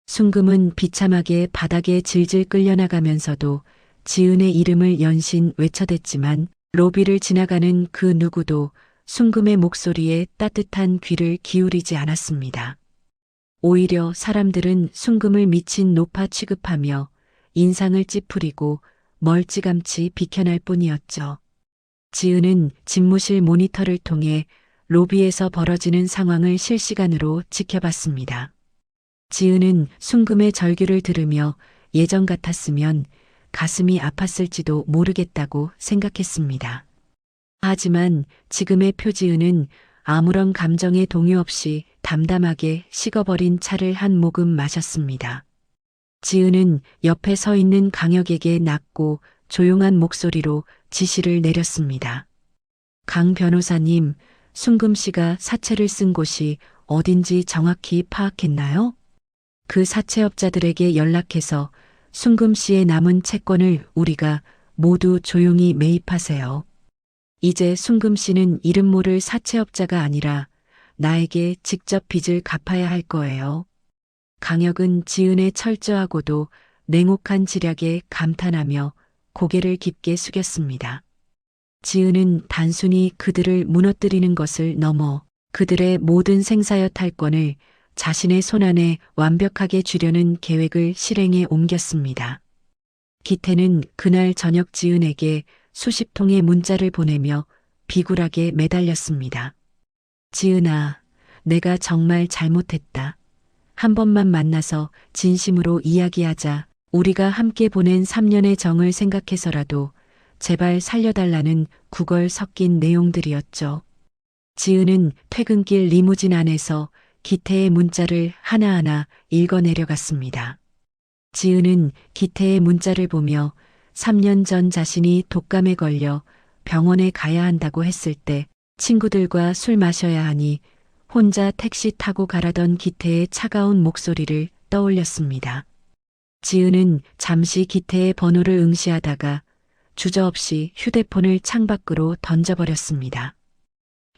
[SPEAKER 2] 순금은 비참하게 바닥에 질질 끌려나가면서도 지은의 이름을 연신 외쳐댔지만 로비를 지나가는 그 누구도 순금의 목소리에 따뜻한 귀를 기울이지 않았습니다. 오히려 사람들은 순금을 미친 노파 취급하며 인상을 찌푸리고 멀찌감치 비켜날 뿐이었죠. 지은은 집무실 모니터를 통해 로비에서 벌어지는 상황을 실시간으로 지켜봤습니다. 지은은 순금의 절규를 들으며 예전 같았으면 가슴이 아팠을지도 모르겠다고 생각했습니다. 하지만 지금의 표지은은 아무런 감정의 동요 없이 담담하게 식어버린 차를 한 모금 마셨습니다. 지은은 옆에 서 있는 강혁에게 낮고 조용한 목소리로 지시를 내렸습니다. 강 변호사님, 순금 씨가 사채를 쓴 곳이 어딘지 정확히 파악했나요? 그 사채업자들에게 연락해서 순금 씨의 남은 채권을 우리가 모두 조용히 매입하세요. 이제 순금 씨는 이름 모를 사채업자가 아니라 나에게 직접 빚을 갚아야 할 거예요. 강혁은 지은의 철저하고도 냉혹한 지략에 감탄하며 고개를 깊게 숙였습니다. 지은은 단순히 그들을 무너뜨리는 것을 넘어 그들의 모든 생사여 탈권을 자신의 손안에 완벽하게 쥐려는 계획을 실행에 옮겼습니다. 기태는 그날 저녁 지은에게 수십 통의 문자를 보내며 비굴하게 매달렸습니다. 지은아, 내가 정말 잘못했다. 한 번만 만나서 진심으로 이야기하자. 우리가 함께 보낸 3년의 정을 생각해서라도 제발 살려달라는 구걸 섞인 내용들이었죠. 지은은 퇴근길 리무진 안에서 기태의 문자를 하나하나 읽어내려갔습니다. 지은은 기태의 문자를 보며 3년 전 자신이 독감에 걸려 병원에 가야 한다고 했을 때 친구들과 술 마셔야 하니 혼자 택시 타고 가라던 기태의 차가운 목소리를 떠올렸습니다. 지은은 잠시 기태의 번호를 응시하다가 주저없이 휴대폰을 창밖으로 던져버렸습니다.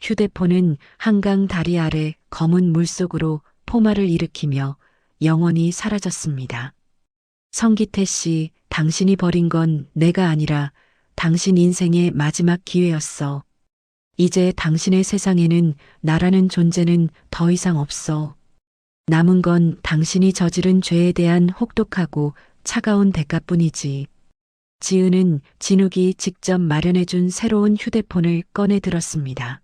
[SPEAKER 2] 휴대폰은 한강 다리 아래 검은 물속으로 포말을 일으키며 영원히 사라졌습니다. 성기태 씨, 당신이 버린 건 내가 아니라 당신 인생의 마지막 기회였어. 이제 당신의 세상에는 나라는 존재는 더 이상 없어. 남은 건 당신이 저지른 죄에 대한 혹독하고 차가운 대가뿐이지. 지은은 진욱이 직접 마련해준 새로운 휴대폰을 꺼내 들었습니다.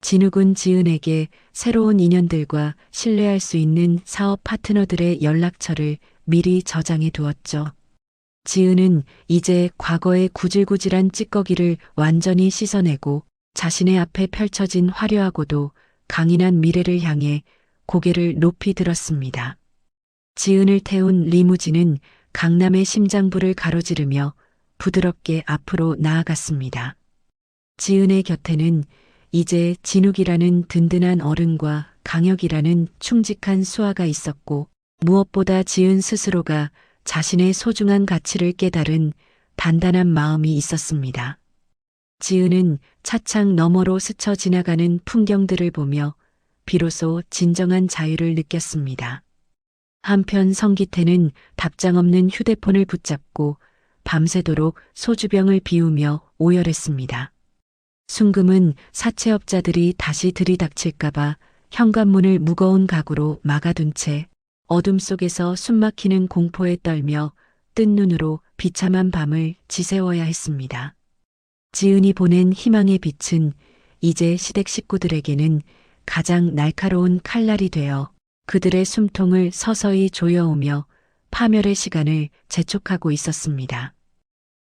[SPEAKER 2] 진욱은 지은에게 새로운 인연들과 신뢰할 수 있는 사업 파트너들의 연락처를 미리 저장해 두었죠. 지은은 이제 과거의 구질구질한 찌꺼기를 완전히 씻어내고 자신의 앞에 펼쳐진 화려하고도 강인한 미래를 향해 고개를 높이 들었습니다. 지은을 태운 리무진은 강남의 심장부를 가로지르며 부드럽게 앞으로 나아갔습니다. 지은의 곁에는 이제 진욱이라는 든든한 어른과 강혁이라는 충직한 수아가 있었고 무엇보다 지은 스스로가 자신의 소중한 가치를 깨달은 단단한 마음이 있었습니다. 지은은 차창 너머로 스쳐 지나가는 풍경들을 보며 비로소 진정한 자유를 느꼈습니다. 한편 성기태는 답장 없는 휴대폰을 붙잡고 밤새도록 소주병을 비우며 오열했습니다. 순금은 사채업자들이 다시 들이닥칠까봐 현관문을 무거운 가구로 막아둔 채 어둠 속에서 숨막히는 공포에 떨며 뜬 눈으로 비참한 밤을 지새워야 했습니다. 지은이 보낸 희망의 빛은 이제 시댁 식구들에게는 가장 날카로운 칼날이 되어 그들의 숨통을 서서히 조여오며 파멸의 시간을 재촉하고 있었습니다.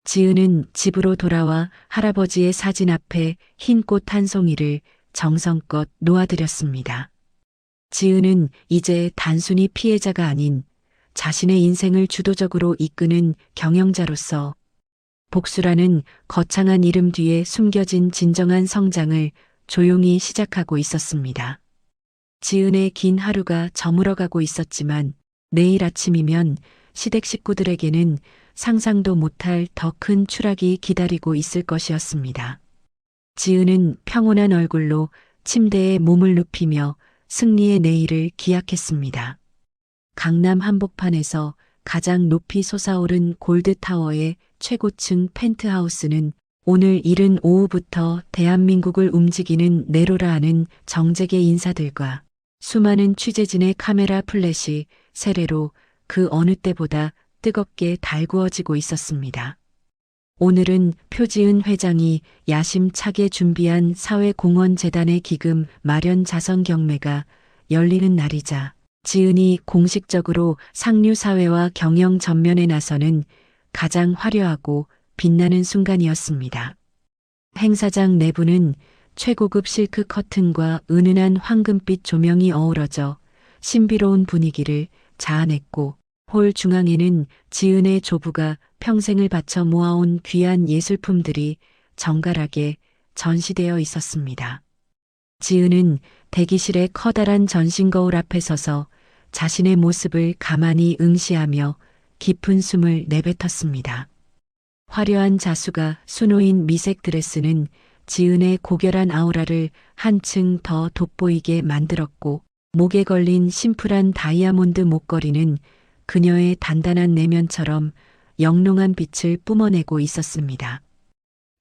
[SPEAKER 2] 지은은 집으로 돌아와 할아버지의 사진 앞에 흰 꽃 한 송이를 정성껏 놓아드렸습니다. 지은은 이제 단순히 피해자가 아닌 자신의 인생을 주도적으로 이끄는 경영자로서 복수라는 거창한 이름 뒤에 숨겨진 진정한 성장을 조용히 시작하고 있었습니다. 지은의 긴 하루가 저물어가고 있었지만 내일 아침이면 시댁 식구들에게는 상상도 못할 더 큰 추락이 기다리고 있을 것이었습니다. 지은은 평온한 얼굴로 침대에 몸을 눕히며 승리의 내일을 기약했습니다. 강남 한복판에서 가장 높이 솟아오른 골드타워의 최고층 펜트하우스는 오늘 이른 오후부터 대한민국을 움직이는 네로라 하는 정재계 인사들과 수많은 취재진의 카메라 플래시 세례로 그 어느 때보다 뜨겁게 달구어지고 있었습니다. 오늘은 표지은 회장이 야심차게 준비한 사회공헌재단의 기금 마련 자선 경매가 열리는 날이자 지은이 공식적으로 상류사회와 경영 전면에 나서는 가장 화려하고 빛나는 순간이었습니다. 행사장 내부는 최고급 실크 커튼과 은은한 황금빛 조명이 어우러져 신비로운 분위기를 자아냈고 홀 중앙에는 지은의 조부가 평생을 바쳐 모아온 귀한 예술품들이 정갈하게 전시되어 있었습니다. 지은은 대기실의 커다란 전신 거울 앞에 서서 자신의 모습을 가만히 응시하며 깊은 숨을 내뱉었습니다. 화려한 자수가 수놓인 미색 드레스는 지은의 고결한 아우라를 한층 더 돋보이게 만들었고 목에 걸린 심플한 다이아몬드 목걸이는 그녀의 단단한 내면처럼 영롱한 빛을 뿜어내고 있었습니다.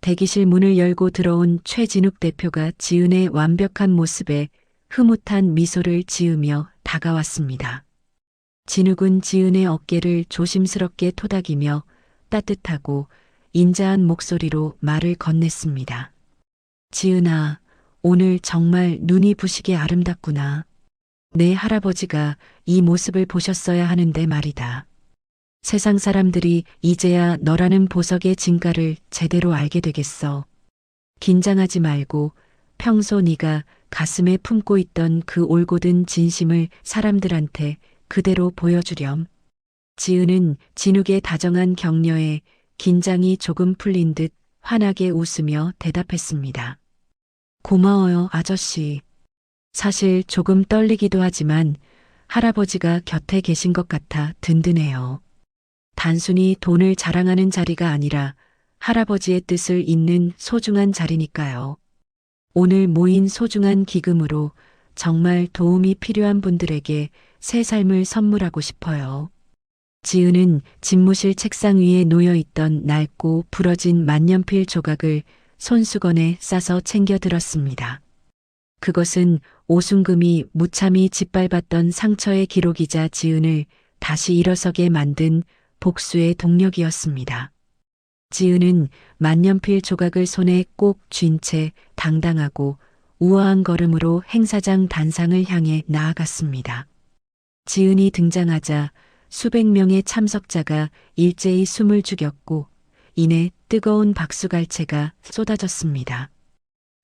[SPEAKER 2] 대기실 문을 열고 들어온 최진욱 대표가 지은의 완벽한 모습에 흐뭇한 미소를 지으며 다가왔습니다. 진욱은 지은의 어깨를 조심스럽게 토닥이며 따뜻하고 인자한 목소리로 말을 건넸습니다. 지은아, 오늘 정말 눈이 부시게 아름답구나. 내 할아버지가 이 모습을 보셨어야 하는데 말이다. 세상 사람들이 이제야 너라는 보석의 진가를 제대로 알게 되겠어. 긴장하지 말고 평소 네가 가슴에 품고 있던 그 올곧은 진심을 사람들한테 그대로 보여주렴. 지은은 진욱의 다정한 격려에 긴장이 조금 풀린 듯 환하게 웃으며 대답했습니다. 고마워요, 아저씨. 사실 조금 떨리기도 하지만 할아버지가 곁에 계신 것 같아 든든해요. 단순히 돈을 자랑하는 자리가 아니라 할아버지의 뜻을 잇는 소중한 자리니까요. 오늘 모인 소중한 기금으로 정말 도움이 필요한 분들에게 새 삶을 선물하고 싶어요. 지은은 집무실 책상 위에 놓여있던 낡고 부러진 만년필 조각을 손수건에 싸서 챙겨 들었습니다. 그것은 오순금이 무참히 짓밟았던 상처의 기록이자 지은을 다시 일어서게 만든 복수의 동력이었습니다. 지은은 만년필 조각을 손에 꼭 쥔 채 당당하고 우아한 걸음으로 행사장 단상을 향해 나아갔습니다. 지은이 등장하자 수백 명의 참석자가 일제히 숨을 죽였고 이내 뜨거운 박수갈채가 쏟아졌습니다.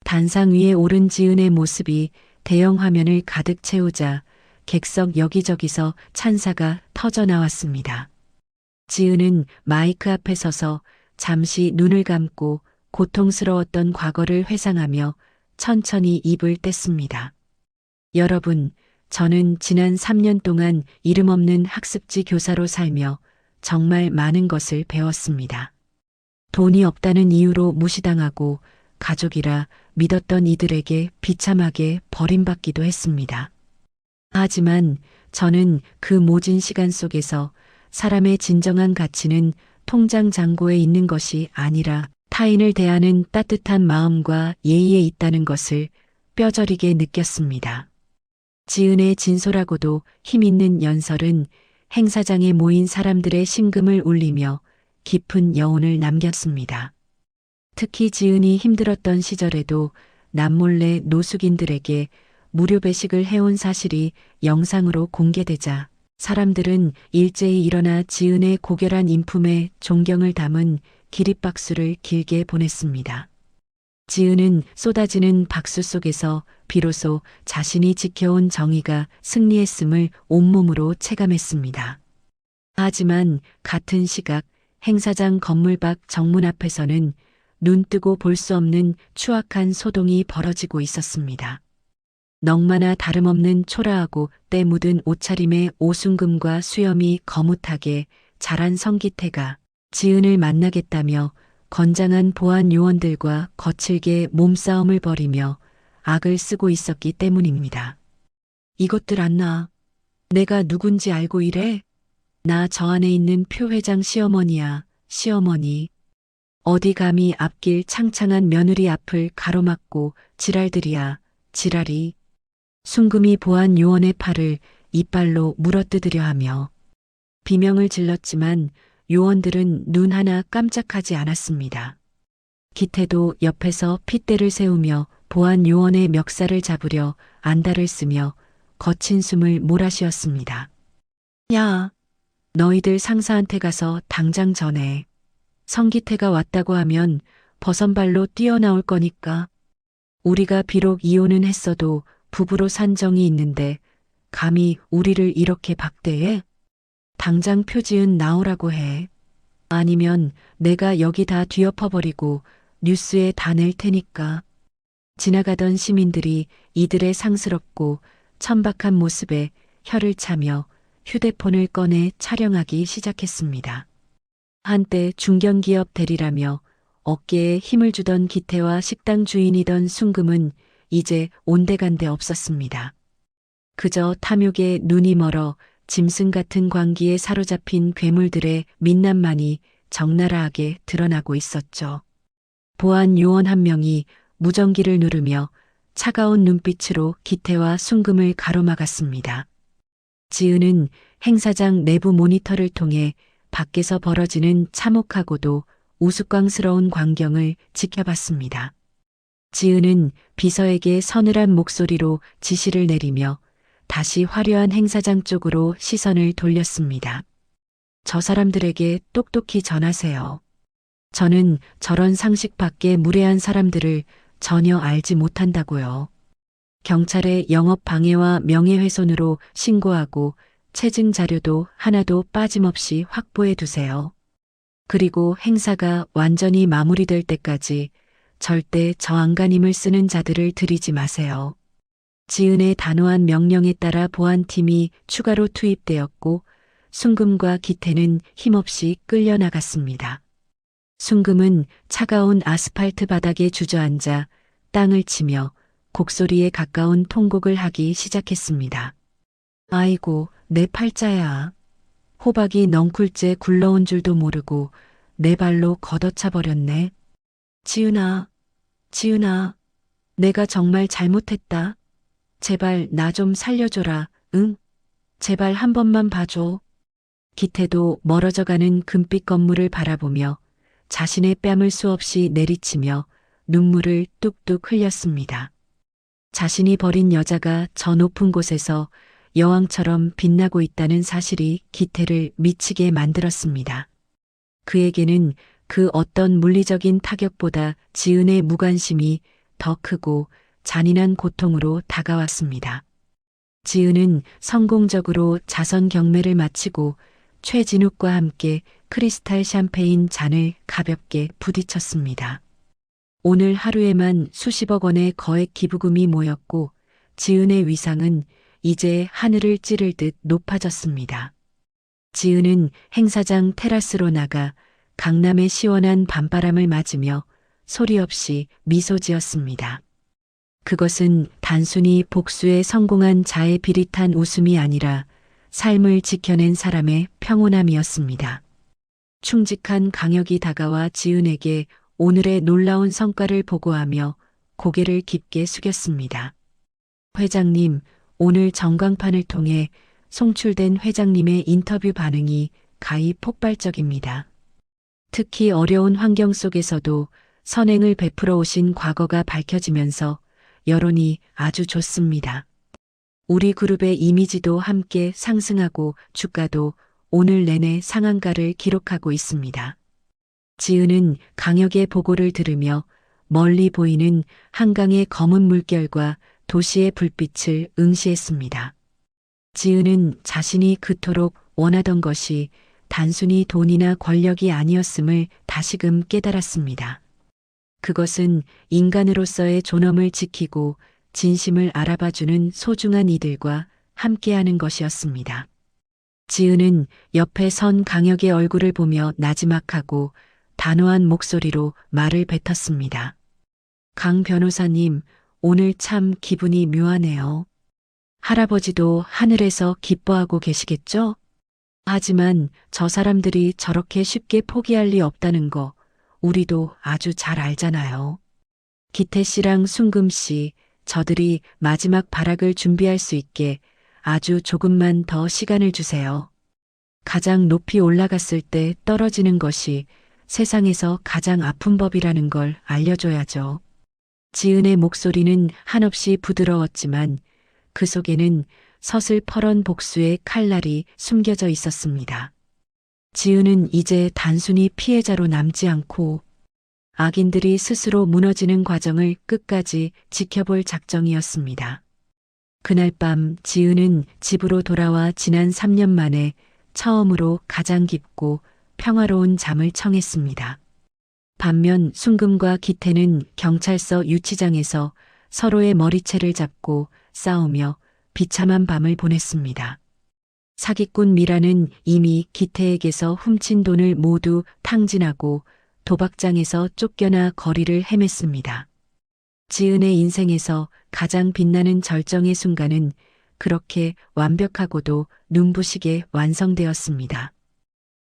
[SPEAKER 2] 단상 위에 오른 지은의 모습이 대형 화면을 가득 채우자 객석 여기저기서 찬사가 터져 나왔습니다. 지은은 마이크 앞에 서서 잠시 눈을 감고 고통스러웠던 과거를 회상하며 천천히 입을 뗐습니다. 여러분, 저는 지난 3년 동안 이름 없는 학습지 교사로 살며 정말 많은 것을 배웠습니다. 돈이 없다는 이유로 무시당하고 가족이라 믿었던 이들에게 비참하게 버림받기도 했습니다. 하지만 저는 그 모진 시간 속에서 사람의 진정한 가치는 통장 잔고에 있는 것이 아니라 타인을 대하는 따뜻한 마음과 예의에 있다는 것을 뼈저리게 느꼈습니다. 지은의 진솔하고도 힘있는 연설은 행사장에 모인 사람들의 심금을 울리며 깊은 여운을 남겼습니다. 특히 지은이 힘들었던 시절에도 남몰래 노숙인들에게 무료 배식을 해온 사실이 영상으로 공개되자 사람들은 일제히 일어나 지은의 고결한 인품에 존경을 담은 기립박수를 길게 보냈습니다. 지은은 쏟아지는 박수 속에서 비로소 자신이 지켜온 정의가 승리했음을 온몸으로 체감했습니다. 하지만 같은 시각 행사장 건물 밖 정문 앞에서는 눈뜨고 볼 수 없는 추악한 소동이 벌어지고 있었습니다. 넉마나 다름없는 초라하고 때 묻은 옷차림의 오순금과 수염이 거뭇하게 자란 성기태가 지은을 만나겠다며 건장한 보안 요원들과 거칠게 몸싸움을 벌이며 악을 쓰고 있었기 때문입니다. 이것들 안 나. 내가 누군지 알고 이래? 나 저 안에 있는 표 회장 시어머니야, 시어머니. 어디 감히 앞길 창창한 며느리 앞을 가로막고 지랄들이야, 지랄이. 순금이 보안 요원의 팔을 이빨로 물어뜯으려 하며 비명을 질렀지만 요원들은 눈 하나 깜짝하지 않았습니다. 기태도 옆에서 핏대를 세우며 보안 요원의 멱살을 잡으려 안달을 쓰며 거친 숨을 몰아쉬었습니다. 야, 너희들 상사한테 가서 당장 전해. 성기태가 왔다고 하면 버선발로 뛰어나올 거니까. 우리가 비록 이혼은 했어도 부부로 산 정이 있는데 감히 우리를 이렇게 박대해? 당장 표지은 나오라고 해. 아니면 내가 여기 다 뒤엎어버리고 뉴스에 다 낼 테니까. 지나가던 시민들이 이들의 상스럽고 천박한 모습에 혀를 차며 휴대폰을 꺼내 촬영하기 시작했습니다. 한때 중견기업 대리라며 어깨에 힘을 주던 기태와 식당 주인이던 순금은 이제 온데간데 없었습니다. 그저 탐욕에 눈이 멀어 짐승 같은 광기에 사로잡힌 괴물들의 민낯만이 적나라하게 드러나고 있었죠. 보안 요원 한 명이 무전기를 누르며 차가운 눈빛으로 기태와 순금을 가로막았습니다. 지은은 행사장 내부 모니터를 통해 밖에서 벌어지는 참혹하고도 우스꽝스러운 광경을 지켜봤습니다. 지은은 비서에게 서늘한 목소리로 지시를 내리며 다시 화려한 행사장 쪽으로 시선을 돌렸습니다. 저 사람들에게 똑똑히 전하세요. 저는 저런 상식 밖의 무례한 사람들을 전혀 알지 못한다고요. 경찰에 영업 방해와 명예훼손으로 신고하고 체증 자료도 하나도 빠짐없이 확보해 두세요. 그리고 행사가 완전히 마무리될 때까지 절대 저 안간힘을 쓰는 자들을 들이지 마세요. 지은의 단호한 명령에 따라 보안팀이 추가로 투입되었고 순금과 기태는 힘없이 끌려나갔습니다. 순금은 차가운 아스팔트 바닥에 주저앉아 땅을 치며 곡소리에 가까운 통곡을 하기 시작했습니다. 아이고, 내 팔자야. 호박이 넝쿨째 굴러온 줄도 모르고 내 발로 걷어차 버렸네. 지은아, 지은아, 내가 정말 잘못했다. 제발 나 좀 살려줘라, 응? 제발 한 번만 봐줘. 기태도 멀어져가는 금빛 건물을 바라보며 자신의 뺨을 수없이 내리치며 눈물을 뚝뚝 흘렸습니다. 자신이 버린 여자가 저 높은 곳에서 여왕처럼 빛나고 있다는 사실이 기태를 미치게 만들었습니다. 그에게는 그 어떤 물리적인 타격보다 지은의 무관심이 더 크고 잔인한 고통으로 다가왔습니다. 지은은 성공적으로 자선 경매를 마치고 최진욱과 함께 크리스탈 샴페인 잔을 가볍게 부딪혔습니다. 오늘 하루에만 수십억 원의 거액 기부금이 모였고 지은의 위상은 이제 하늘을 찌를 듯 높아졌습니다. 지은은 행사장 테라스로 나가 강남의 시원한 밤바람을 맞으며 소리 없이 미소 지었습니다. 그것은 단순히 복수에 성공한 자의 비릿한 웃음이 아니라 삶을 지켜낸 사람의 평온함이었습니다. 충직한 강역이 다가와 지은에게 오늘의 놀라운 성과를 보고하며 고개를 깊게 숙였습니다. 회장님, 오늘 전광판을 통해 송출된 회장님의 인터뷰 반응이 가히 폭발적입니다. 특히 어려운 환경 속에서도 선행을 베풀어 오신 과거가 밝혀지면서 여론이 아주 좋습니다. 우리 그룹의 이미지도 함께 상승하고 주가도 오늘 내내 상한가를 기록하고 있습니다. 지은은 강역의 보고를 들으며 멀리 보이는 한강의 검은 물결과 도시의 불빛을 응시했습니다. 지은은 자신이 그토록 원하던 것이 단순히 돈이나 권력이 아니었음을 다시금 깨달았습니다. 그것은 인간으로서의 존엄을 지키고 진심을 알아봐주는 소중한 이들과 함께하는 것이었습니다. 지은은 옆에 선 강역의 얼굴을 보며 나지막하고 단호한 목소리로 말을 뱉었습니다. 강 변호사님, 오늘 참 기분이 묘하네요. 할아버지도 하늘에서 기뻐하고 계시겠죠? 하지만 저 사람들이 저렇게 쉽게 포기할 리 없다는 거 우리도 아주 잘 알잖아요. 기태 씨랑 순금 씨, 저들이 마지막 발악을 준비할 수 있게 아주 조금만 더 시간을 주세요. 가장 높이 올라갔을 때 떨어지는 것이 세상에서 가장 아픈 법이라는 걸 알려줘야죠. 지은의 목소리는 한없이 부드러웠지만 그 속에는 서슬퍼런 복수의 칼날이 숨겨져 있었습니다. 지은은 이제 단순히 피해자로 남지 않고 악인들이 스스로 무너지는 과정을 끝까지 지켜볼 작정이었습니다. 그날 밤 지은은 집으로 돌아와 지난 3년 만에 처음으로 가장 깊고 평화로운 잠을 청했습니다. 반면 순금과 기태는 경찰서 유치장에서 서로의 머리채를 잡고 싸우며 비참한 밤을 보냈습니다. 사기꾼 미라는 이미 기태에게서 훔친 돈을 모두 탕진하고 도박장에서 쫓겨나 거리를 헤맸습니다. 지은의 인생에서 가장 빛나는 절정의 순간은 그렇게 완벽하고도 눈부시게 완성되었습니다.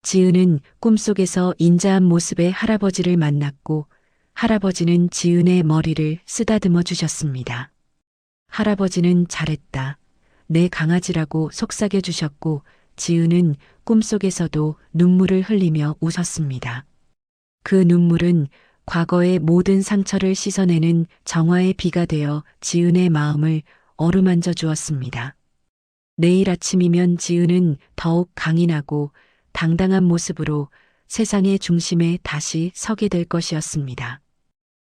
[SPEAKER 2] 지은은 꿈속에서 인자한 모습의 할아버지를 만났고 할아버지는 지은의 머리를 쓰다듬어 주셨습니다. 할아버지는 잘했다. 내 강아지라고 속삭여 주셨고 지은은 꿈속에서도 눈물을 흘리며 웃었습니다. 그 눈물은 과거의 모든 상처를 씻어내는 정화의 비가 되어 지은의 마음을 어루만져 주었습니다. 내일 아침이면 지은은 더욱 강인하고 당당한 모습으로 세상의 중심에 다시 서게 될 것이었습니다.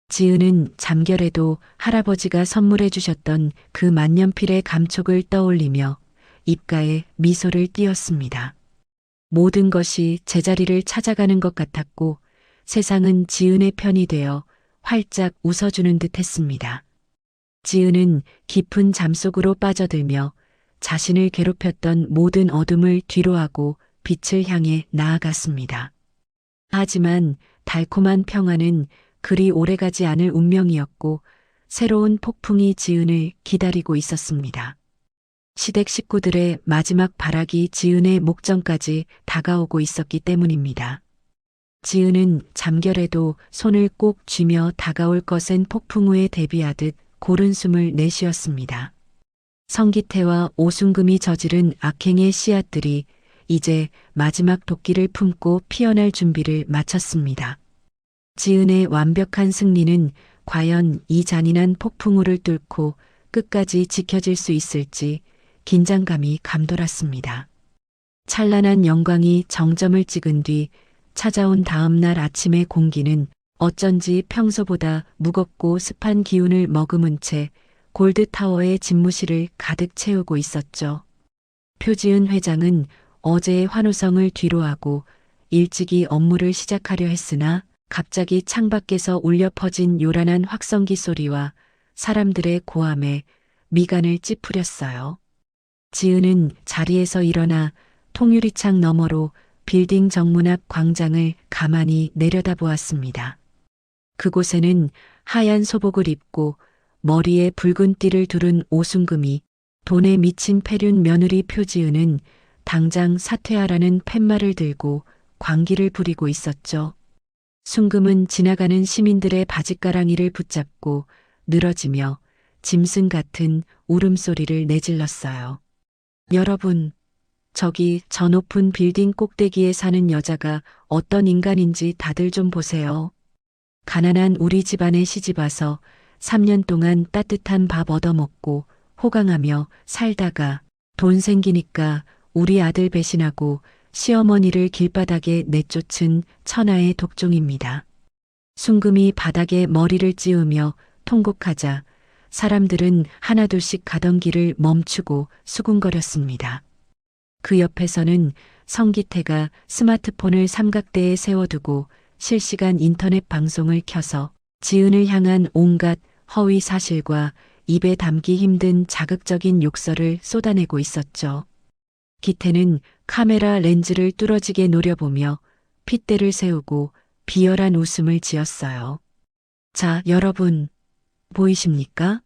[SPEAKER 2] 지은은 잠결에도 할아버지가 선물해 주셨던 그 만년필의 감촉을 떠올리며 입가에 미소를 띄었습니다. 모든 것이 제자리를 찾아가는 것 같았고 세상은 지은의 편이 되어 활짝 웃어주는 듯 했습니다. 지은은 깊은 잠속으로 빠져들며 자신을 괴롭혔던 모든 어둠을 뒤로하고 빛을 향해 나아갔습니다. 하지만 달콤한 평화는 그리 오래가지 않을 운명이었고 새로운 폭풍이 지은을 기다리고 있었습니다. 시댁 식구들의 마지막 발악이 지은의 목전까지 다가오고 있었기 때문입니다. 지은은 잠결에도 손을 꼭 쥐며 다가올 것엔 폭풍 후에 대비하듯 고른 숨을 내쉬었습니다. 성기태와 오순금이 저지른 악행의 씨앗들이 이제 마지막 도끼를 품고 피어날 준비를 마쳤습니다. 지은의 완벽한 승리는 과연 이 잔인한 폭풍우를 뚫고 끝까지 지켜질 수 있을지 긴장감이 감돌았습니다. 찬란한 영광이 정점을 찍은 뒤 찾아온 다음 날 아침의 공기는 어쩐지 평소보다 무겁고 습한 기운을 머금은 채 골드타워의 집무실을 가득 채우고 있었죠. 표지은 회장은 어제의 환호성을 뒤로하고 일찍이 업무를 시작하려 했으나 갑자기 창밖에서 울려 퍼진 요란한 확성기 소리와 사람들의 고함에 미간을 찌푸렸어요. 지은은 자리에서 일어나 통유리창 너머로 빌딩 정문 앞 광장을 가만히 내려다보았습니다. 그곳에는 하얀 소복을 입고 머리에 붉은 띠를 두른 오순금이 돈에 미친 패륜 며느리 표지은은 당장 사퇴하라는 팻말을 들고 광기를 부리고 있었죠. 순금은 지나가는 시민들의 바짓가랑이를 붙잡고 늘어지며 짐승 같은 울음소리를 내질렀어요. 여러분, 저기 저 높은 빌딩 꼭대기에 사는 여자가 어떤 인간인지 다들 좀 보세요. 가난한 우리 집안에 시집와서 3년 동안 따뜻한 밥 얻어먹고 호강하며 살다가 돈 생기니까 우리 아들 배신하고 시어머니를 길바닥에 내쫓은 천하의 독종입니다. 순금이 바닥에 머리를 찌우며 통곡하자 사람들은 하나둘씩 가던 길을 멈추고 수군거렸습니다. 그 옆에서는 성기태가 스마트폰을 삼각대에 세워두고 실시간 인터넷 방송을 켜서 지은을 향한 온갖 허위 사실과 입에 담기 힘든 자극적인 욕설을 쏟아내고 있었죠. 기태는 카메라 렌즈를 뚫어지게 노려보며 핏대를 세우고 비열한 웃음을 지었어요. 자, 여러분, 보이십니까?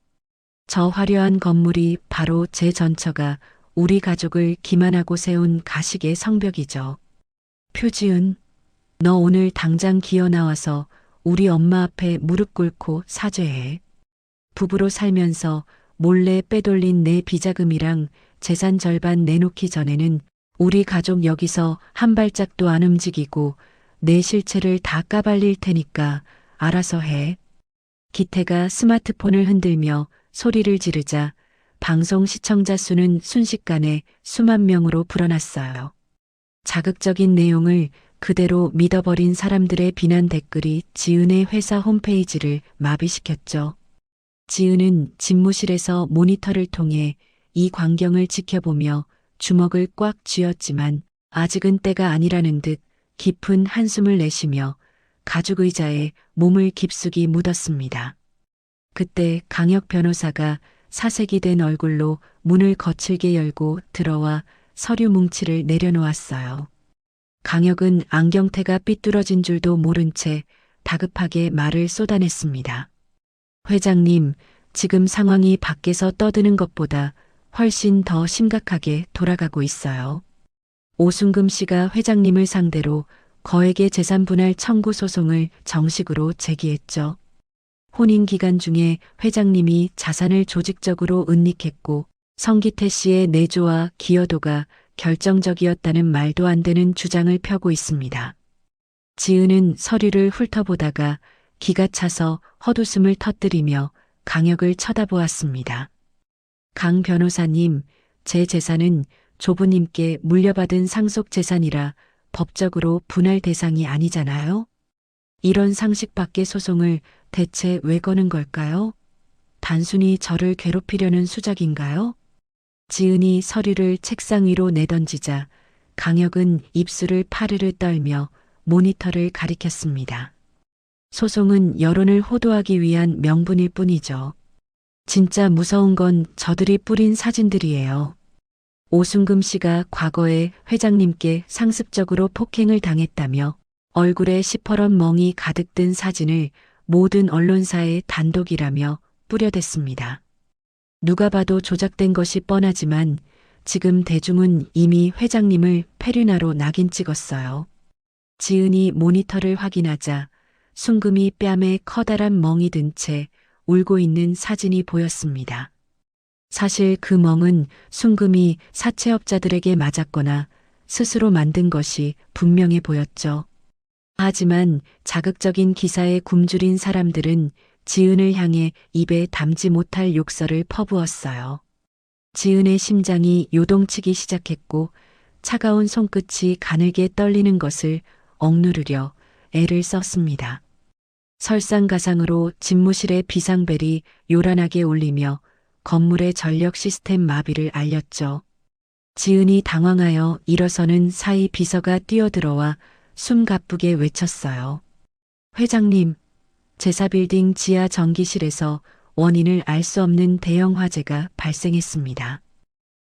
[SPEAKER 2] 저 화려한 건물이 바로 제 전처가 우리 가족을 기만하고 세운 가식의 성벽이죠. 표지은, 너 오늘 당장 기어 나와서 우리 엄마 앞에 무릎 꿇고 사죄해. 부부로 살면서 몰래 빼돌린 내 비자금이랑 재산 절반 내놓기 전에는 우리 가족 여기서 한 발짝도 안 움직이고 내 실체를 다 까발릴 테니까 알아서 해. 기태가 스마트폰을 흔들며 소리를 지르자 방송 시청자 수는 순식간에 수만 명으로 불어났어요. 자극적인 내용을 그대로 믿어버린 사람들의 비난 댓글이 지은의 회사 홈페이지를 마비시켰죠. 지은은 집무실에서 모니터를 통해 이 광경을 지켜보며 주먹을 꽉 쥐었지만 아직은 때가 아니라는 듯 깊은 한숨을 내쉬며 가죽 의자에 몸을 깊숙이 묻었습니다. 그때 강혁 변호사가 사색이 된 얼굴로 문을 거칠게 열고 들어와 서류 뭉치를 내려놓았어요. 강혁은 안경테가 삐뚤어진 줄도 모른 채 다급하게 말을 쏟아냈습니다. 회장님, 지금 상황이 밖에서 떠드는 것보다 훨씬 더 심각하게 돌아가고 있어요. 오순금 씨가 회장님을 상대로 거액의 재산 분할 청구 소송을 정식으로 제기했죠. 혼인 기간 중에 회장님이 자산을 조직적으로 은닉했고 성기태 씨의 내조와 기여도가 결정적이었다는 말도 안 되는 주장을 펴고 있습니다. 지은은 서류를 훑어보다가 기가 차서 헛웃음을 터뜨리며 강혁을 쳐다보았습니다. 강 변호사님, 제 재산은 조부님께 물려받은 상속 재산이라 법적으로 분할 대상이 아니잖아요? 이런 상식 밖의 소송을 대체 왜 거는 걸까요? 단순히 저를 괴롭히려는 수작인가요? 지은이 서류를 책상 위로 내던지자 강혁은 입술을 파르르 떨며 모니터를 가리켰습니다. 소송은 여론을 호도하기 위한 명분일 뿐이죠. 진짜 무서운 건 저들이 뿌린 사진들이에요. 오순금 씨가 과거에 회장님께 상습적으로 폭행을 당했다며 얼굴에 시퍼런 멍이 가득 든 사진을 모든 언론사에 단독이라며 뿌려댔습니다. 누가 봐도 조작된 것이 뻔하지만 지금 대중은 이미 회장님을 페류나로 낙인 찍었어요. 지은이 모니터를 확인하자 순금이 뺨에 커다란 멍이 든 채 울고 있는 사진이 보였습니다. 사실 그 멍은 순금이 사채업자들에게 맞았거나 스스로 만든 것이 분명해 보였죠. 하지만 자극적인 기사에 굶주린 사람들은 지은을 향해 입에 담지 못할 욕설을 퍼부었어요. 지은의 심장이 요동치기 시작했고 차가운 손끝이 가늘게 떨리는 것을 억누르려 애를 썼습니다. 설상가상으로 집무실의 비상벨이 요란하게 울리며 건물의 전력 시스템 마비를 알렸죠. 지은이 당황하여 일어서는 사이 비서가 뛰어들어와 숨 가쁘게 외쳤어요. 회장님, 제사빌딩 지하 전기실에서 원인을 알 수 없는 대형 화재가 발생했습니다.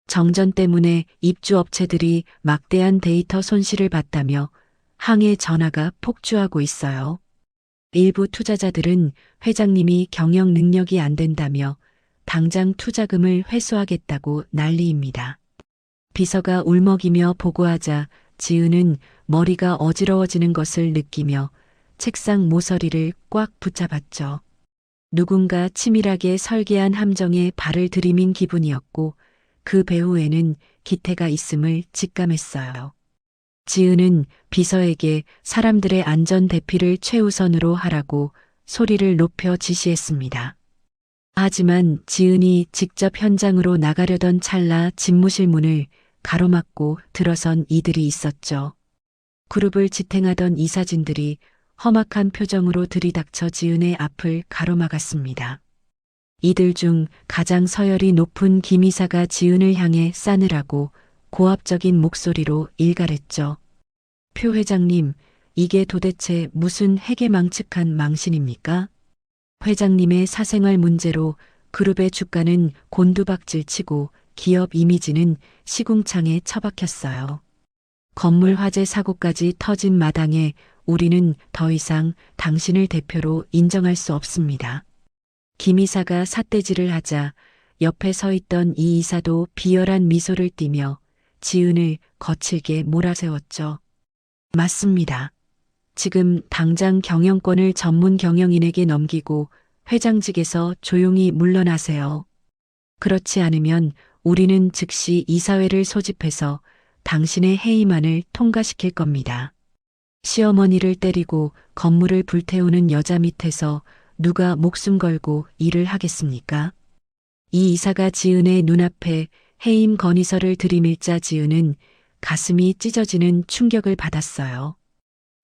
[SPEAKER 2] 정전 때문에 입주업체들이 막대한 데이터 손실을 봤다며 항해 전화가 폭주하고 있어요. 일부 투자자들은 회장님이 경영 능력이 안 된다며 당장 투자금을 회수하겠다고 난리입니다. 비서가 울먹이며 보고하자 지은은 머리가 어지러워지는 것을 느끼며 책상 모서리를 꽉 붙잡았죠. 누군가 치밀하게 설계한 함정에 발을 들이민 기분이었고 그 배후에는 기태가 있음을 직감했어요. 지은은 비서에게 사람들의 안전 대피를 최우선으로 하라고 소리를 높여 지시했습니다. 하지만 지은이 직접 현장으로 나가려던 찰나 집무실 문을 가로막고 들어선 이들이 있었죠. 그룹을 지탱하던 이사진들이 험악한 표정으로 들이닥쳐 지은의 앞을 가로막았습니다. 이들 중 가장 서열이 높은 김 이사가 지은을 향해 싸늘하고 고압적인 목소리로 일갈했죠. 표 회장님, 이게 도대체 무슨 해괴망측한 망신입니까? 회장님의 사생활 문제로 그룹의 주가는 곤두박질치고 기업 이미지는 시궁창에 처박혔어요. 건물 화재 사고까지 터진 마당에 우리는 더 이상 당신을 대표로 인정할 수 없습니다. 김 이사가 삿대질을 하자 옆에 서 있던 이 이사도 비열한 미소를 띠며 지은을 거칠게 몰아세웠죠. 맞습니다. 지금 당장 경영권을 전문 경영인에게 넘기고 회장직에서 조용히 물러나세요. 그렇지 않으면 우리는 즉시 이사회를 소집해서 당신의 해임안을 통과시킬 겁니다. 시어머니를 때리고 건물을 불태우는 여자 밑에서 누가 목숨 걸고 일을 하겠습니까? 이 이사가 지은의 눈앞에 해임 건의서를 들이밀자 지은은 가슴이 찢어지는 충격을 받았어요.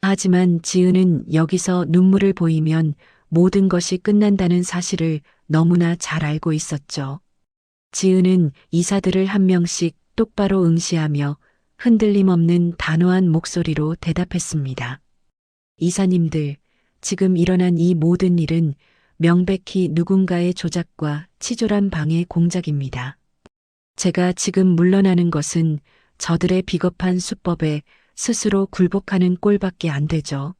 [SPEAKER 2] 하지만 지은은 여기서 눈물을 보이면 모든 것이 끝난다는 사실을 너무나 잘 알고 있었죠. 지은은 이사들을 한 명씩 똑바로 응시하며 흔들림 없는 단호한 목소리로 대답했습니다. 이사님들, 지금 일어난 이 모든 일은 명백히 누군가의 조작과 치졸한 방해 공작입니다. 제가 지금 물러나는 것은 저들의 비겁한 수법에 스스로 굴복하는 꼴밖에 안 되죠.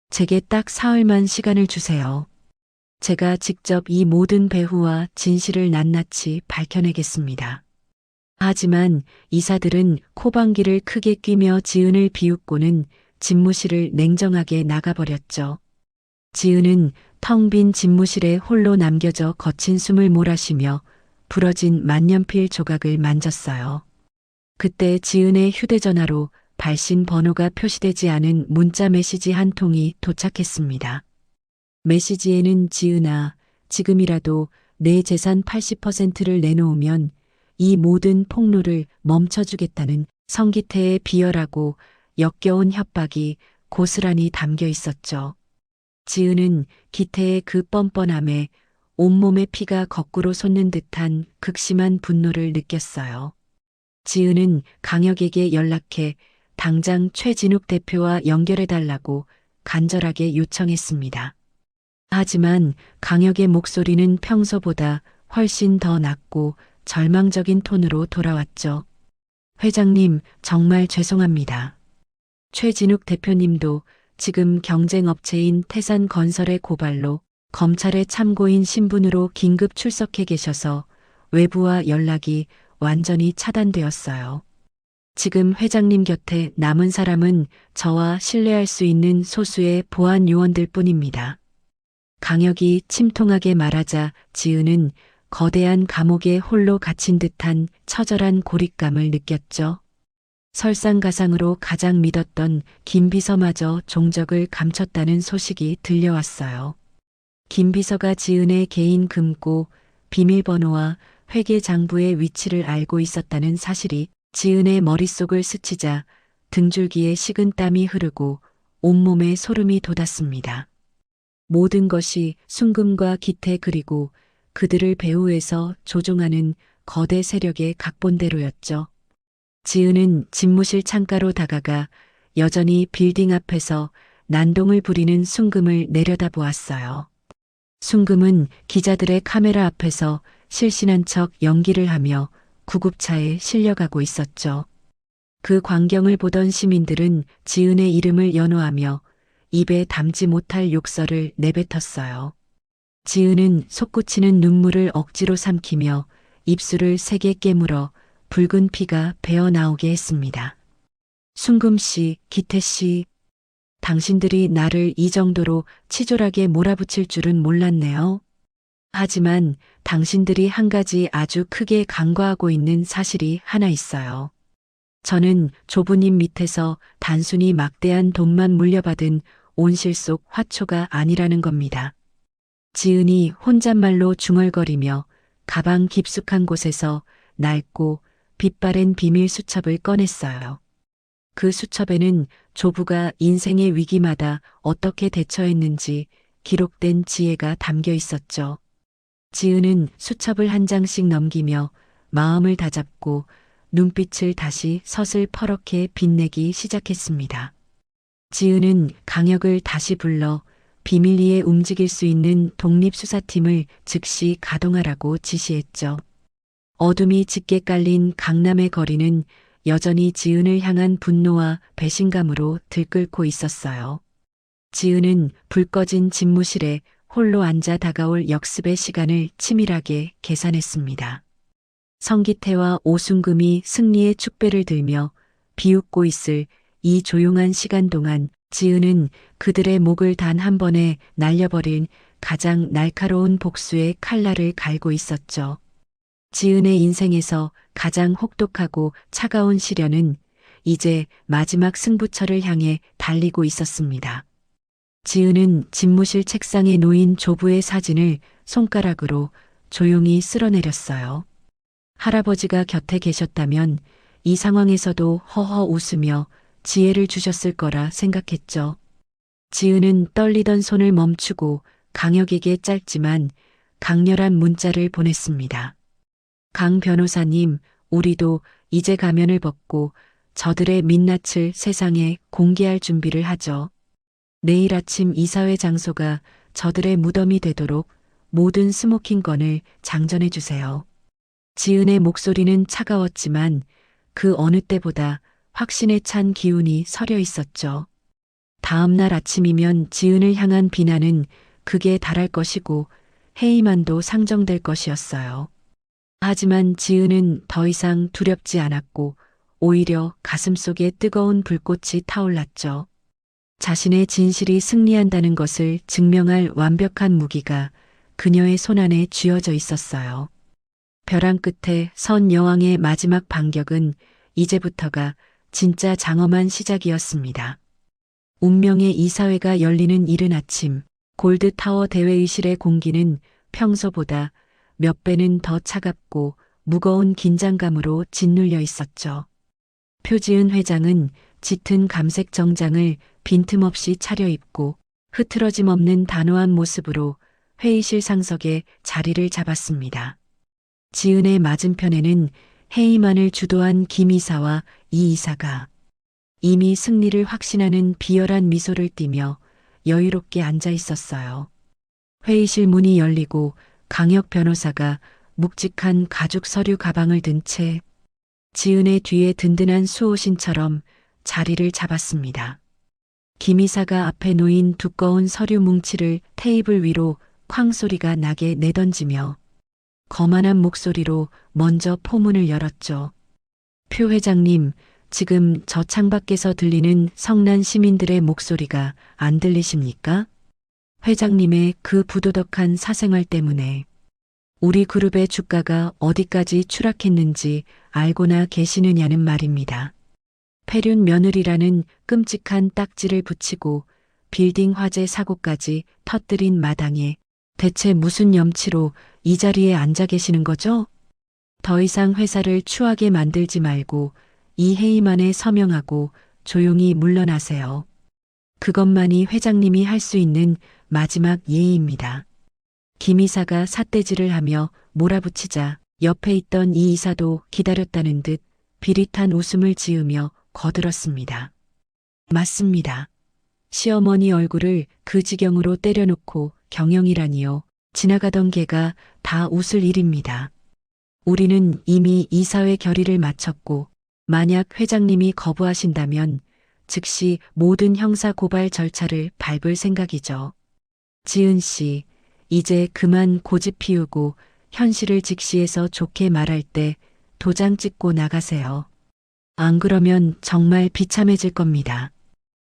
[SPEAKER 2] 제게 딱 사흘만 시간을 주세요. 제가 직접 이 모든 배후와 진실을 낱낱이 밝혀내겠습니다. 하지만 이사들은 코방귀를 크게 뀌며 지은을 비웃고는 집무실을 냉정하게 나가버렸죠. 지은은 텅 빈 집무실에 홀로 남겨져 거친 숨을 몰아쉬며 부러진 만년필 조각을 만졌어요. 그때 지은의 휴대전화로 발신 번호가 표시되지 않은 문자 메시지 한 통이 도착했습니다. 메시지에는 지은아, 지금이라도 내 재산 80%를 내놓으면 이 모든 폭로를 멈춰주겠다는 성기태의 비열하고 역겨운 협박이 고스란히 담겨 있었죠. 지은은 기태의 그 뻔뻔함에 온몸의 피가 거꾸로 솟는 듯한 극심한 분노를 느꼈어요. 지은은 강혁에게 연락해 당장 최진욱 대표와 연결해달라고 간절하게 요청했습니다. 하지만 강혁의 목소리는 평소보다 훨씬 더 낮고 절망적인 톤으로 돌아왔죠. 회장님, 정말 죄송합니다. 최진욱 대표님도 지금 경쟁업체인 태산건설의 고발로 검찰의 참고인 신분으로 긴급 출석해 계셔서 외부와 연락이 완전히 차단되었어요. 지금 회장님 곁에 남은 사람은 저와 신뢰할 수 있는 소수의 보안 요원들 뿐입니다. 강혁이 침통하게 말하자 지은은 거대한 감옥에 홀로 갇힌 듯한 처절한 고립감을 느꼈죠. 설상가상으로 가장 믿었던 김 비서마저 종적을 감췄다는 소식이 들려왔어요. 김 비서가 지은의 개인 금고, 비밀번호와 회계장부의 위치를 알고 있었다는 사실이 지은의 머릿속을 스치자 등줄기에 식은 땀이 흐르고 온몸에 소름이 돋았습니다. 모든 것이 순금과 기태 그리고 그들을 배후에서 조종하는 거대 세력의 각본대로였죠. 지은은 집무실 창가로 다가가 여전히 빌딩 앞에서 난동을 부리는 순금을 내려다보았어요. 순금은 기자들의 카메라 앞에서 실신한 척 연기를 하며 구급차에 실려가고 있었죠. 그 광경을 보던 시민들은 지은의 이름을 연호하며 입에 담지 못할 욕설을 내뱉었어요. 지은은 솟구치는 눈물을 억지로 삼키며 입술을 세게 깨물어 붉은 피가 배어나오게 했습니다. 순금 씨, 기태 씨, 당신들이 나를 이 정도로 치졸하게 몰아붙일 줄은 몰랐네요. 하지만 당신들이 한 가지 아주 크게 간과하고 있는 사실이 하나 있어요. 저는 좁은 입 밑에서 단순히 막대한 돈만 물려받은 온실 속 화초가 아니라는 겁니다. 지은이 혼잣말로 중얼거리며 가방 깊숙한 곳에서 낡고 빛바랜 비밀 수첩을 꺼냈어요. 그 수첩에는 조부가 인생의 위기마다 어떻게 대처했는지 기록된 지혜가 담겨 있었죠. 지은은 수첩을 한 장씩 넘기며 마음을 다잡고 눈빛을 다시 서슬퍼렇게 빛내기 시작했습니다. 지은은 강혁을 다시 불러 비밀리에 움직일 수 있는 독립수사팀을 즉시 가동하라고 지시했죠. 어둠이 짙게 깔린 강남의 거리는 여전히 지은을 향한 분노와 배신감으로 들끓고 있었어요. 지은은 불 꺼진 집무실에 홀로 앉아 다가올 역습의 시간을 치밀하게 계산했습니다. 성기태와 오순금이 승리의 축배를 들며 비웃고 있을 이 조용한 시간 동안 지은은 그들의 목을 단 한 번에 날려버린 가장 날카로운 복수의 칼날을 갈고 있었죠. 지은의 인생에서 가장 혹독하고 차가운 시련은 이제 마지막 승부처를 향해 달리고 있었습니다. 지은은 집무실 책상에 놓인 조부의 사진을 손가락으로 조용히 쓸어내렸어요. 할아버지가 곁에 계셨다면 이 상황에서도 허허 웃으며 지혜를 주셨을 거라 생각했죠. 지은은 떨리던 손을 멈추고 강혁에게 짧지만 강렬한 문자를 보냈습니다. 강 변호사님, 우리도 이제 가면을 벗고 저들의 민낯을 세상에 공개할 준비를 하죠. 내일 아침 이사회 장소가 저들의 무덤이 되도록 모든 스모킹건을 장전해 주세요. 지은의 목소리는 차가웠지만 그 어느 때보다 확신에 찬 기운이 서려 있었죠. 다음 날 아침이면 지은을 향한 비난은 극에 달할 것이고 해이만도 상정될 것이었어요. 하지만 지은은 더 이상 두렵지 않았고 오히려 가슴속에 뜨거운 불꽃이 타올랐죠. 자신의 진실이 승리한다는 것을 증명할 완벽한 무기가 그녀의 손안에 쥐어져 있었어요. 벼랑 끝에 선 여왕의 마지막 반격은 이제부터가 진짜 장엄한 시작이었습니다. 운명의 이사회가 열리는 이른 아침, 골드타워 대회의실의 공기는 평소보다 몇 배는 더 차갑고 무거운 긴장감으로 짓눌려 있었죠. 표지은 회장은 짙은 감색 정장을 빈틈없이 차려입고 흐트러짐 없는 단호한 모습으로 회의실 상석에 자리를 잡았습니다. 지은의 맞은편에는 해이만을 주도한 김 이사와 이 이사가 이미 승리를 확신하는 비열한 미소를 띠며 여유롭게 앉아 있었어요. 회의실 문이 열리고 강혁 변호사가 묵직한 가죽 서류 가방을 든 채 지은의 뒤에 든든한 수호신처럼 자리를 잡았습니다. 김 이사가 앞에 놓인 두꺼운 서류 뭉치를 테이블 위로 쾅 소리가 나게 내던지며 거만한 목소리로 먼저 포문을 열었죠. 표 회장님, 지금 저 창밖에서 들리는 성난 시민들의 목소리가 안 들리십니까? 회장님의 그 부도덕한 사생활 때문에 우리 그룹의 주가가 어디까지 추락했는지 알고나 계시느냐는 말입니다. 폐륜 며느리라는 끔찍한 딱지를 붙이고 빌딩 화재 사고까지 터뜨린 마당에 대체 무슨 염치로 이 자리에 앉아 계시는 거죠? 더 이상 회사를 추하게 만들지 말고 이 해임안에 서명하고 조용히 물러나세요. 그것만이 회장님이 할 수 있는 마지막 예의입니다. 김 이사가 삿대질을 하며 몰아붙이자 옆에 있던 이 이사도 기다렸다는 듯 비릿한 웃음을 지으며 거들었습니다. 맞습니다. 시어머니 얼굴을 그 지경으로 때려놓고 경영이라니요. 지나가던 개가 다 웃을 일입니다. 우리는 이미 이사회 결의를 마쳤고 만약 회장님이 거부하신다면 즉시 모든 형사 고발 절차를 밟을 생각이죠. 지은 씨, 이제 그만 고집 피우고 현실을 직시해서 좋게 말할 때 도장 찍고 나가세요. 안 그러면 정말 비참해질 겁니다.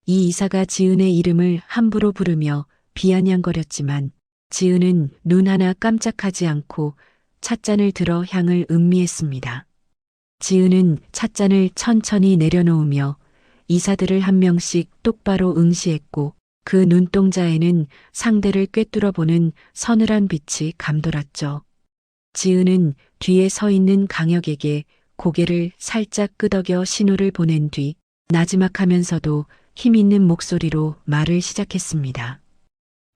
[SPEAKER 2] 이 이사가 지은의 이름을 함부로 부르며 비아냥거렸지만 지은은 눈 하나 깜짝하지 않고 찻잔을 들어 향을 음미했습니다. 지은은 찻잔을 천천히 내려놓으며 이사들을 한 명씩 똑바로 응시했고 그 눈동자에는 상대를 꿰뚫어보는 서늘한 빛이 감돌았죠. 지은은 뒤에 서 있는 강혁에게 고개를 살짝 끄덕여 신호를 보낸 뒤 나지막하면서도 힘있는 목소리로 말을 시작했습니다.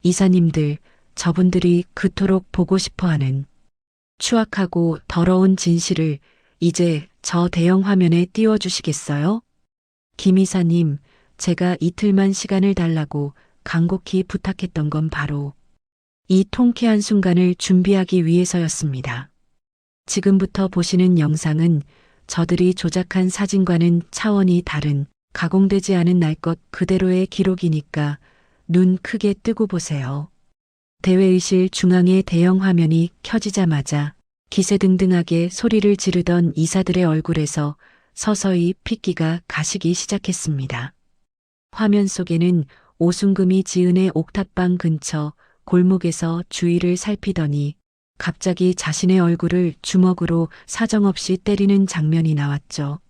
[SPEAKER 2] 이사님들, 저분들이 그토록 보고 싶어하는 추악하고 더러운 진실을 이제 저 대형 화면에 띄워주시겠어요? 김 이사님, 제가 이틀만 시간을 달라고 간곡히 부탁했던 건 바로 이 통쾌한 순간을 준비하기 위해서였습니다. 지금부터 보시는 영상은 저들이 조작한 사진과는 차원이 다른 가공되지 않은 날 것 그대로의 기록이니까 눈 크게 뜨고 보세요. 대회의실 중앙의 대형 화면이 켜지자마자 기세등등하게 소리를 지르던 이사들의 얼굴에서 서서히 핏기가 가시기 시작했습니다. 화면 속에는 오순금이 지은의 옥탑방 근처 골목에서 주위를 살피더니 갑자기 자신의 얼굴을 주먹으로 사정없이 때리는 장면이 나왔죠.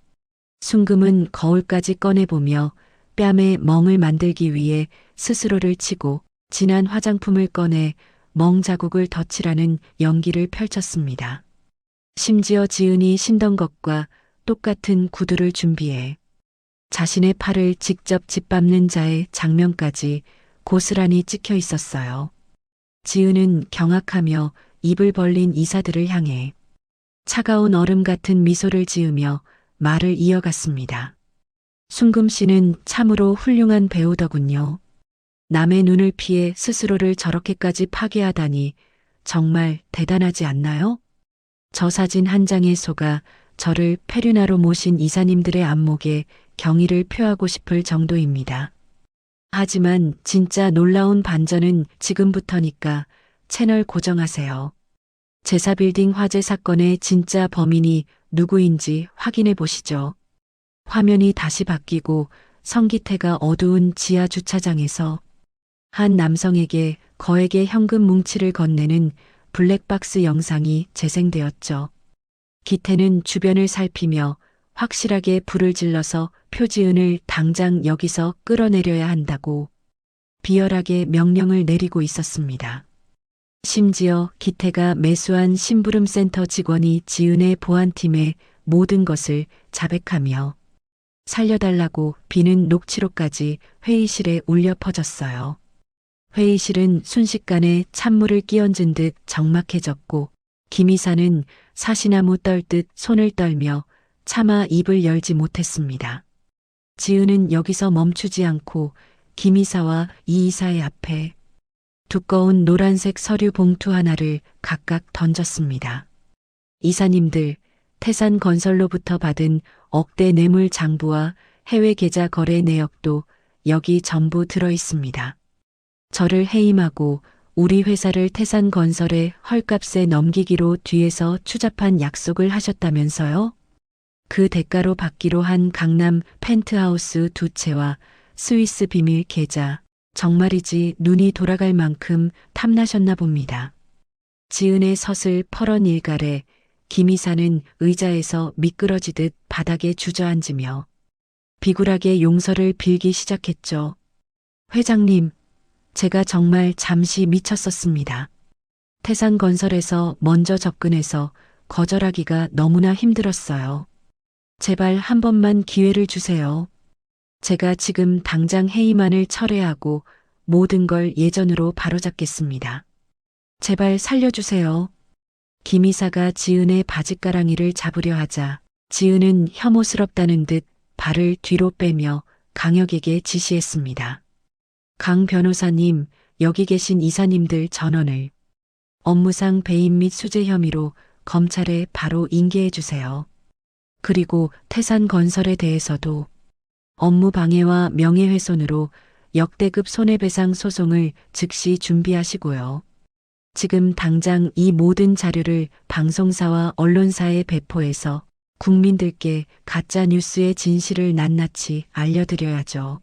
[SPEAKER 2] 순금은 거울까지 꺼내보며 뺨에 멍을 만들기 위해 스스로를 치고 진한 화장품을 꺼내 멍 자국을 덧칠하는 연기를 펼쳤습니다. 심지어 지은이 신던 것과 똑같은 구두를 준비해 자신의 팔을 직접 짓밟는 자의 장면까지 고스란히 찍혀 있었어요. 지은은 경악하며 입을 벌린 이사들을 향해 차가운 얼음 같은 미소를 지으며 말을 이어갔습니다. 순금 씨는 참으로 훌륭한 배우더군요. 남의 눈을 피해 스스로를 저렇게까지 파괴하다니 정말 대단하지 않나요? 저 사진 한 장에 속아 저를 페류나로 모신 이사님들의 안목에 경의를 표하고 싶을 정도입니다. 하지만 진짜 놀라운 반전은 지금부터니까 채널 고정하세요. 제사빌딩 화재 사건의 진짜 범인이 누구인지 확인해 보시죠. 화면이 다시 바뀌고 성기태가 어두운 지하 주차장에서 한 남성에게 거액의 현금 뭉치를 건네는 블랙박스 영상이 재생되었죠. 기태는 주변을 살피며 확실하게 불을 질러서 표지은을 당장 여기서 끌어내려야 한다고 비열하게 명령을 내리고 있었습니다. 심지어 기태가 매수한 심부름센터 직원이 지은의 보안팀의 모든 것을 자백하며 살려달라고 비는 녹취록까지 회의실에 울려 퍼졌어요. 회의실은 순식간에 찬물을 끼얹은 듯 적막해졌고 김 이사는 사시나무 떨듯 손을 떨며 차마 입을 열지 못했습니다. 지은은 여기서 멈추지 않고 김 이사와 이 이사의 앞에 두꺼운 노란색 서류 봉투 하나를 각각 던졌습니다. 이사님들, 태산건설로부터 받은 억대 뇌물 장부와 해외 계좌 거래 내역도 여기 전부 들어 있습니다. 저를 해임하고 우리 회사를 태산건설에 헐값에 넘기기로 뒤에서 추잡한 약속을 하셨다면서요? 그 대가로 받기로 한 강남 펜트하우스 2채와 스위스 비밀 계좌, 정말이지 눈이 돌아갈 만큼 탐나셨나 봅니다. 지은의 서슬 퍼런 일갈에 김 이사는 의자에서 미끄러지듯 바닥에 주저앉으며 비굴하게 용서를 빌기 시작했죠. 회장님, 제가 정말 잠시 미쳤었습니다. 태산건설에서 먼저 접근해서 거절하기가 너무나 힘들었어요. 제발 한 번만 기회를 주세요. 제가 지금 당장 해임안을 철회하고 모든 걸 예전으로 바로잡겠습니다. 제발 살려주세요. 김 이사가 지은의 바짓가랑이를 잡으려 하자 지은은 혐오스럽다는 듯 발을 뒤로 빼며 강혁에게 지시했습니다. 강 변호사님, 여기 계신 이사님들 전원을 업무상 배임 및 수재 혐의로 검찰에 바로 인계해 주세요. 그리고 태산건설에 대해서도 업무 방해와 명예훼손으로 역대급 손해배상 소송을 즉시 준비하시고요. 지금 당장 이 모든 자료를 방송사와 언론사에 배포해서 국민들께 가짜 뉴스의 진실을 낱낱이 알려드려야죠.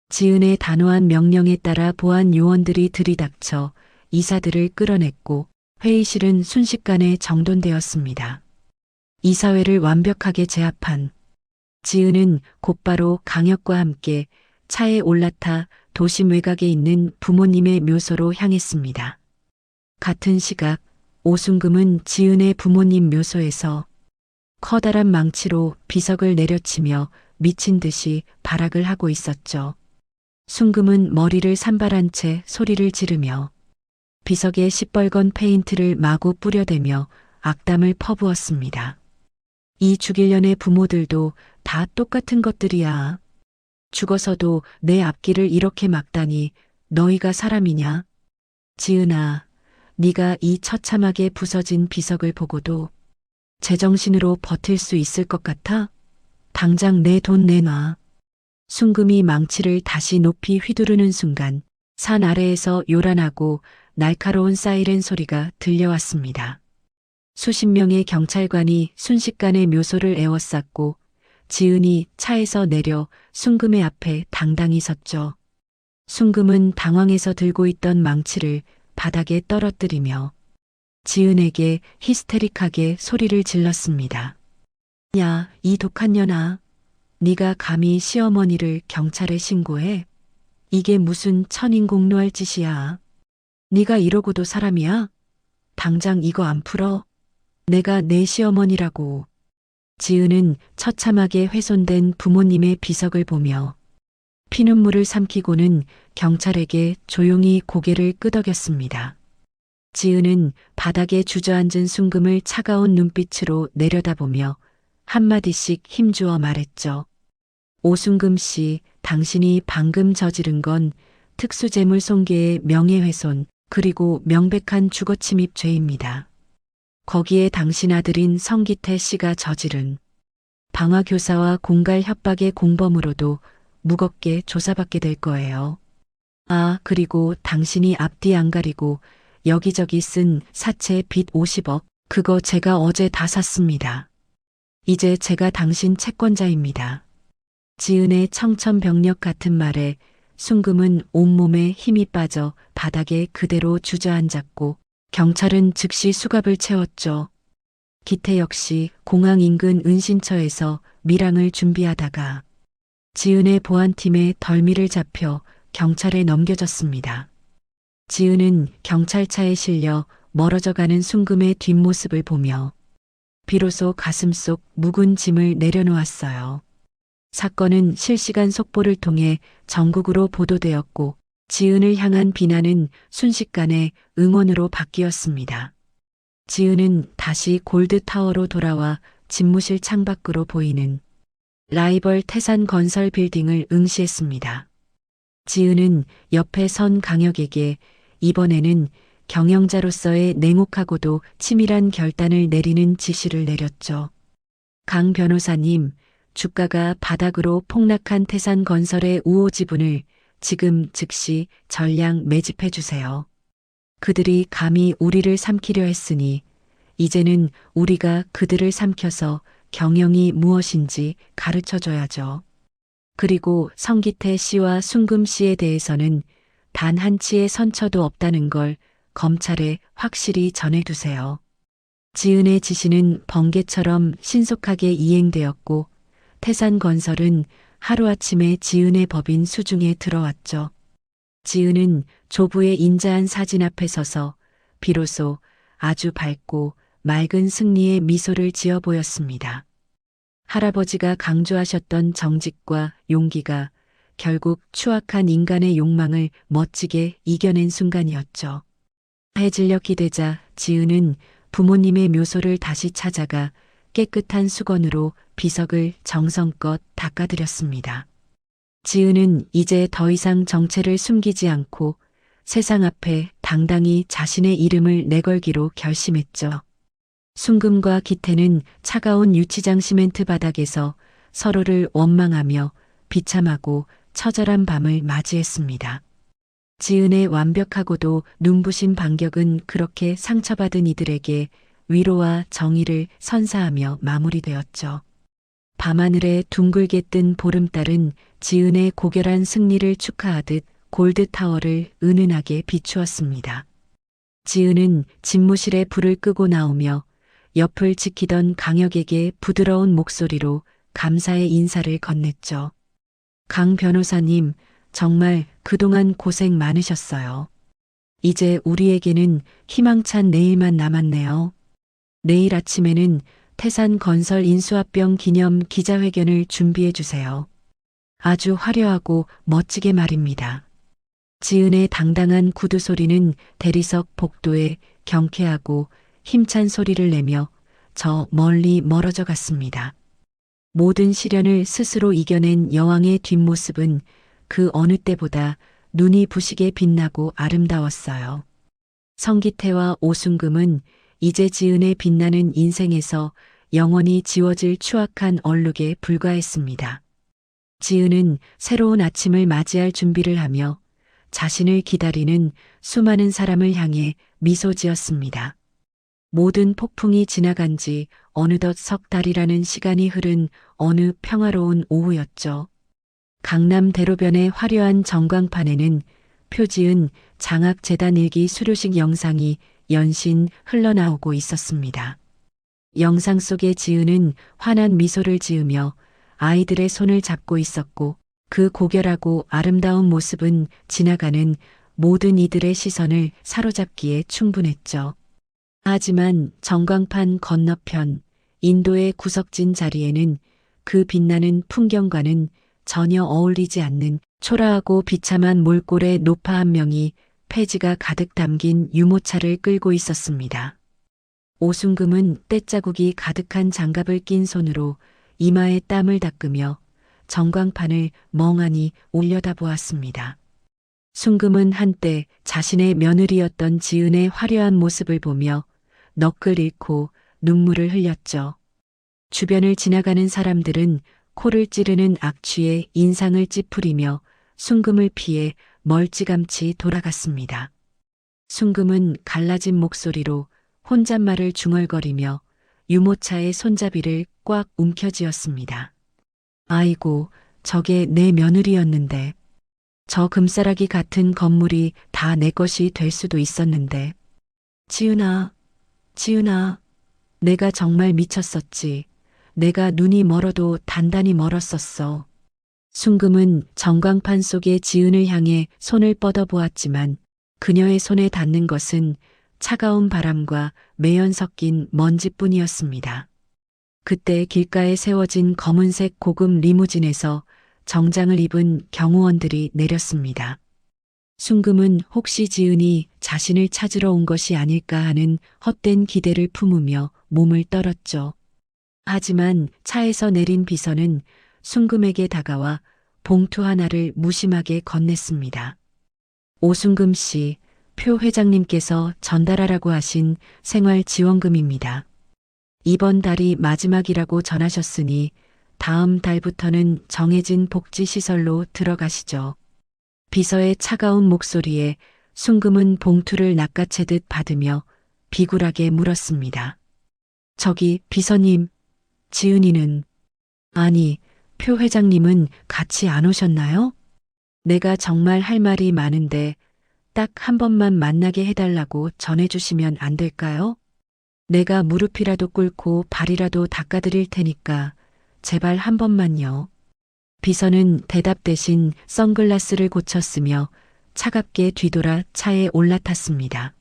[SPEAKER 2] 지은의 단호한 명령에 따라 보안 요원들이 들이닥쳐 이사들을 끌어냈고 회의실은 순식간에 정돈되었습니다. 이사회를 완벽하게 제압한 지은은 곧바로 강혁과 함께 차에 올라타 도심 외곽에 있는 부모님의 묘소로 향했습니다. 같은 시각 오순금은 지은의 부모님 묘소에서 커다란 망치로 비석을 내려치며 미친 듯이 발악을 하고 있었죠. 순금은 머리를 산발한 채 소리를 지르며 비석에 시뻘건 페인트를 마구 뿌려대며 악담을 퍼부었습니다. 이 죽일년의 부모들도 다 똑같은 것들이야. 죽어서도 내 앞길을 이렇게 막다니 너희가 사람이냐? 지은아, 네가 이 처참하게 부서진 비석을 보고도 제정신으로 버틸 수 있을 것 같아? 당장 내 돈 내놔. 순금이 망치를 다시 높이 휘두르는 순간 산 아래에서 요란하고 날카로운 사이렌 소리가 들려왔습니다. 수십 명의 경찰관이 순식간에 묘소를 에워쌌고 지은이 차에서 내려 순금의 앞에 당당히 섰죠. 순금은 당황해서 들고 있던 망치를 바닥에 떨어뜨리며 지은에게 히스테릭하게 소리를 질렀습니다. 야, 이 독한 년아. 네가 감히 시어머니를 경찰에 신고해? 이게 무슨 천인공노할 짓이야. 네가 이러고도 사람이야? 당장 이거 안 풀어? 내가 내 시어머니라고. 지은은 처참하게 훼손된 부모님의 비석을 보며 피눈물을 삼키고는 경찰에게 조용히 고개를 끄덕였습니다. 지은은 바닥에 주저앉은 순금을 차가운 눈빛으로 내려다보며 한마디씩 힘주어 말했죠. 오순금 씨, 당신이 방금 저지른 건 특수재물 손괴의 명예훼손 그리고 명백한 주거침입 죄입니다. 거기에 당신 아들인 성기태 씨가 저지른 방화교사와 공갈 협박의 공범으로도 무겁게 조사받게 될 거예요. 아, 그리고 당신이 앞뒤 안 가리고 여기저기 쓴 사채 빚 50억, 그거 제가 어제 다 샀습니다. 이제 제가 당신 채권자입니다. 지은의 청천벽력 같은 말에 순금은 온몸에 힘이 빠져 바닥에 그대로 주저앉았고 경찰은 즉시 수갑을 채웠죠. 기태 역시 공항 인근 은신처에서 밀항을 준비하다가 지은의 보안팀에 덜미를 잡혀 경찰에 넘겨졌습니다. 지은은 경찰차에 실려 멀어져가는 순금의 뒷모습을 보며 비로소 가슴속 묵은 짐을 내려놓았어요. 사건은 실시간 속보를 통해 전국으로 보도되었고 지은을 향한 비난은 순식간에 응원으로 바뀌었습니다. 지은은 다시 골드타워로 돌아와 집무실 창밖으로 보이는 라이벌 태산건설 빌딩을 응시했습니다. 지은은 옆에 선 강혁에게 이번에는 경영자로서의 냉혹하고도 치밀한 결단을 내리는 지시를 내렸죠. 강 변호사님, 주가가 바닥으로 폭락한 태산건설의 우호 지분을 지금 즉시 전량 매집해 주세요. 그들이 감히 우리를 삼키려 했으니 이제는 우리가 그들을 삼켜서 경영이 무엇인지 가르쳐 줘야죠. 그리고 성기태 씨와 순금 씨에 대해서는 단 한치의 선처도 없다는 걸 검찰에 확실히 전해두세요. 지은의 지시는 번개처럼 신속하게 이행되었고 태산건설은 하루아침에 지은의 법인 수중에 들어왔죠. 지은은 조부의 인자한 사진 앞에 서서 비로소 아주 밝고 맑은 승리의 미소를 지어 보였습니다. 할아버지가 강조하셨던 정직과 용기가 결국 추악한 인간의 욕망을 멋지게 이겨낸 순간이었죠. 해질녘 기되자 지은은 부모님의 묘소를 다시 찾아가 깨끗한 수건으로 비석을 정성껏 닦아드렸습니다. 지은은 이제 더 이상 정체를 숨기지 않고 세상 앞에 당당히 자신의 이름을 내걸기로 결심했죠. 순금과 기태는 차가운 유치장 시멘트 바닥에서 서로를 원망하며 비참하고 처절한 밤을 맞이했습니다. 지은의 완벽하고도 눈부신 반격은 그렇게 상처받은 이들에게 위로와 정의를 선사하며 마무리되었죠. 밤하늘에 둥글게 뜬 보름달은 지은의 고결한 승리를 축하하듯 골드타워를 은은하게 비추었습니다. 지은은 집무실에 불을 끄고 나오며 옆을 지키던 강혁에게 부드러운 목소리로 감사의 인사를 건넸죠. 강 변호사님, 정말 그동안 고생 많으셨어요. 이제 우리에게는 희망찬 내일만 남았네요. 내일 아침에는 태산건설 인수합병 기념 기자회견을 준비해 주세요. 아주 화려하고 멋지게 말입니다. 지은의 당당한 구두 소리는 대리석 복도에 경쾌하고 힘찬 소리를 내며 저 멀리 멀어져 갔습니다. 모든 시련을 스스로 이겨낸 여왕의 뒷모습은 그 어느 때보다 눈이 부시게 빛나고 아름다웠어요. 성기태와 오순금은 이제 지은의 빛나는 인생에서 영원히 지워질 추악한 얼룩에 불과했습니다. 지은은 새로운 아침을 맞이할 준비를 하며 자신을 기다리는 수많은 사람을 향해 미소 지었습니다. 모든 폭풍이 지나간 지 어느덧 석 달이라는 시간이 흐른 어느 평화로운 오후였죠. 강남 대로변의 화려한 전광판에는 표지은 장학재단 일기 수료식 영상이 연신 흘러나오고 있었습니다. 영상 속의 지은은 환한 미소를 지으며 아이들의 손을 잡고 있었고 그 고결하고 아름다운 모습은 지나가는 모든 이들의 시선을 사로잡기에 충분했죠. 하지만 전광판 건너편 인도의 구석진 자리에는 그 빛나는 풍경과는 전혀 어울리지 않는 초라하고 비참한 몰골의 노파 한 명이 폐지가 가득 담긴 유모차를 끌고 있었습니다. 오순금은 떼자국이 가득한 장갑을 낀 손으로 이마에 땀을 닦으며 전광판을 멍하니 올려다보았습니다. 순금은 한때 자신의 며느리였던 지은의 화려한 모습을 보며 넋을 잃고 눈물을 흘렸죠. 주변을 지나가는 사람들은 코를 찌르는 악취에 인상을 찌푸리며 순금을 피해 멀찌감치 돌아갔습니다. 순금은 갈라진 목소리로 혼잣말을 중얼거리며 유모차의 손잡이를 꽉 움켜쥐었습니다. 아이고, 저게 내 며느리였는데. 저 금싸라기 같은 건물이 다 내 것이 될 수도 있었는데. 지은아, 지은아, 내가 정말 미쳤었지. 내가 눈이 멀어도 단단히 멀었었어. 순금은 전광판 속의 지은을 향해 손을 뻗어보았지만 그녀의 손에 닿는 것은 차가운 바람과 매연 섞인 먼지뿐이었습니다. 그때 길가에 세워진 검은색 고급 리무진에서 정장을 입은 경호원들이 내렸습니다. 순금은 혹시 지은이 자신을 찾으러 온 것이 아닐까 하는 헛된 기대를 품으며 몸을 떨었죠. 하지만 차에서 내린 비서는 순금에게 다가와 봉투 하나를 무심하게 건넸습니다. 오순금 씨, 표 회장님께서 전달하라고 하신 생활지원금입니다. 이번 달이 마지막이라고 전하셨으니 다음 달부터는 정해진 복지시설로 들어가시죠. 비서의 차가운 목소리에 순금은 봉투를 낚아채듯 받으며 비굴하게 물었습니다. 저기 비서님, 지은이는? 아니, 표 회장님은 같이 안 오셨나요? 내가 정말 할 말이 많은데 딱 한 번만 만나게 해달라고 전해주시면 안 될까요? 내가 무릎이라도 꿇고 발이라도 닦아드릴 테니까 제발 한 번만요. 비서는 대답 대신 선글라스를 고쳤으며 차갑게 뒤돌아 차에 올라탔습니다.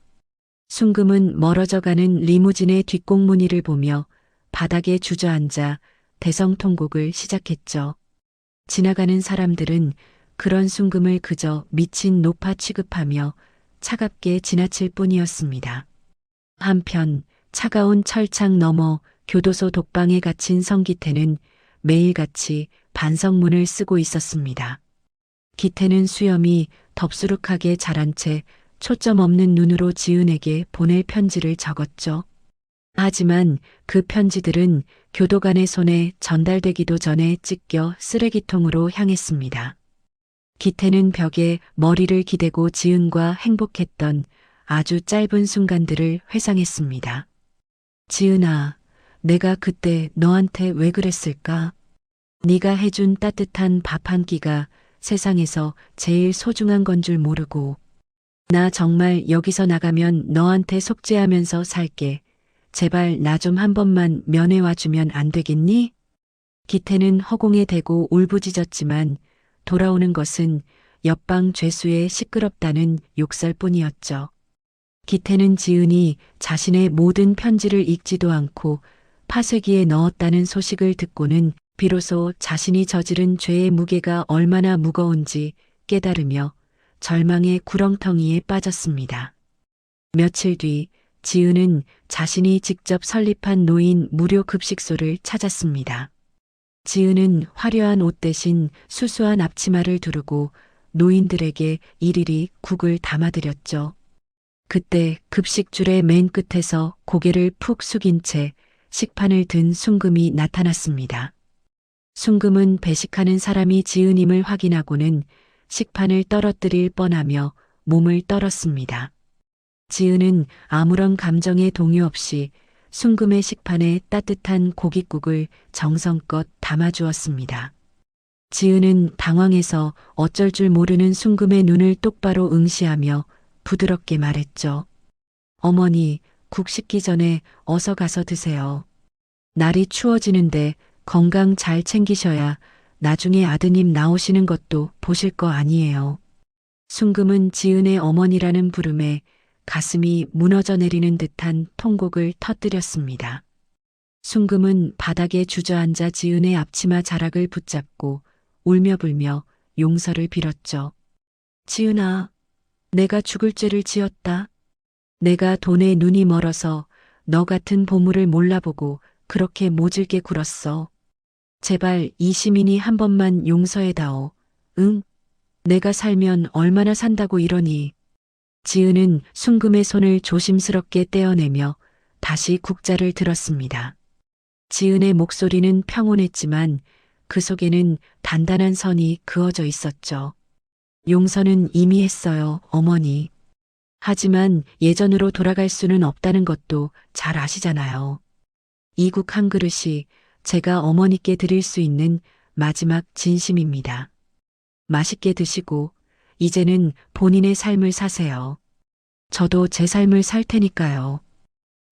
[SPEAKER 2] 순금은 멀어져가는 리무진의 뒷공무니를 보며 바닥에 주저앉아 대성통곡을 시작했죠. 지나가는 사람들은 그런 순금을 그저 미친 노파 취급하며 차갑게 지나칠 뿐이었습니다. 한편 차가운 철창 너머 교도소 독방에 갇힌 성기태는 매일같이 반성문을 쓰고 있었습니다. 기태는 수염이 덥수룩하게 자란 채 초점 없는 눈으로 지은에게 보낼 편지를 적었죠. 하지만 그 편지들은 교도관의 손에 전달되기도 전에 찢겨 쓰레기통으로 향했습니다. 기태는 벽에 머리를 기대고 지은과 행복했던 아주 짧은 순간들을 회상했습니다. 지은아, 내가 그때 너한테 왜 그랬을까? 네가 해준 따뜻한 밥 한 끼가 세상에서 제일 소중한 건 줄 모르고 나 정말 여기서 나가면 너한테 속죄하면서 살게. 제발 나 좀 한 번만 면회와주면 안 되겠니? 기태는 허공에 대고 울부짖었지만 돌아오는 것은 옆방 죄수의 시끄럽다는 욕설뿐이었죠. 기태는 지은이 자신의 모든 편지를 읽지도 않고 파쇄기에 넣었다는 소식을 듣고는 비로소 자신이 저지른 죄의 무게가 얼마나 무거운지 깨달으며 절망의 구렁텅이에 빠졌습니다. 며칠 뒤 지은은 자신이 직접 설립한 노인 무료 급식소를 찾았습니다. 지은은 화려한 옷 대신 수수한 앞치마를 두르고 노인들에게 일일이 국을 담아드렸죠. 그때 급식줄의 맨 끝에서 고개를 푹 숙인 채 식판을 든 순금이 나타났습니다. 순금은 배식하는 사람이 지은임을 확인하고는 식판을 떨어뜨릴 뻔하며 몸을 떨었습니다. 지은은 아무런 감정의 동요 없이 순금의 식판에 따뜻한 고깃국을 정성껏 담아주었습니다. 지은은 당황해서 어쩔 줄 모르는 순금의 눈을 똑바로 응시하며 부드럽게 말했죠. 어머니, 국 식기 전에 어서 가서 드세요. 날이 추워지는데 건강 잘 챙기셔야 나중에 아드님 나오시는 것도 보실 거 아니에요. 순금은 지은의 어머니라는 부름에 가슴이 무너져 내리는 듯한 통곡을 터뜨렸습니다. 순금은 바닥에 주저앉아 지은의 앞치마 자락을 붙잡고 울며불며 용서를 빌었죠. 지은아, 내가 죽을 죄를 지었다. 내가 돈에 눈이 멀어서 너 같은 보물을 몰라보고 그렇게 모질게 굴었어. 제발 이 시민이 한 번만 용서해다오. 응? 내가 살면 얼마나 산다고 이러니. 지은은 순금의 손을 조심스럽게 떼어내며 다시 국자를 들었습니다. 지은의 목소리는 평온했지만 그 속에는 단단한 선이 그어져 있었죠. 용서는 이미 했어요, 어머니. 하지만 예전으로 돌아갈 수는 없다는 것도 잘 아시잖아요. 이 국 한 그릇이 제가 어머니께 드릴 수 있는 마지막 진심입니다. 맛있게 드시고 이제는 본인의 삶을 사세요. 저도 제 삶을 살 테니까요.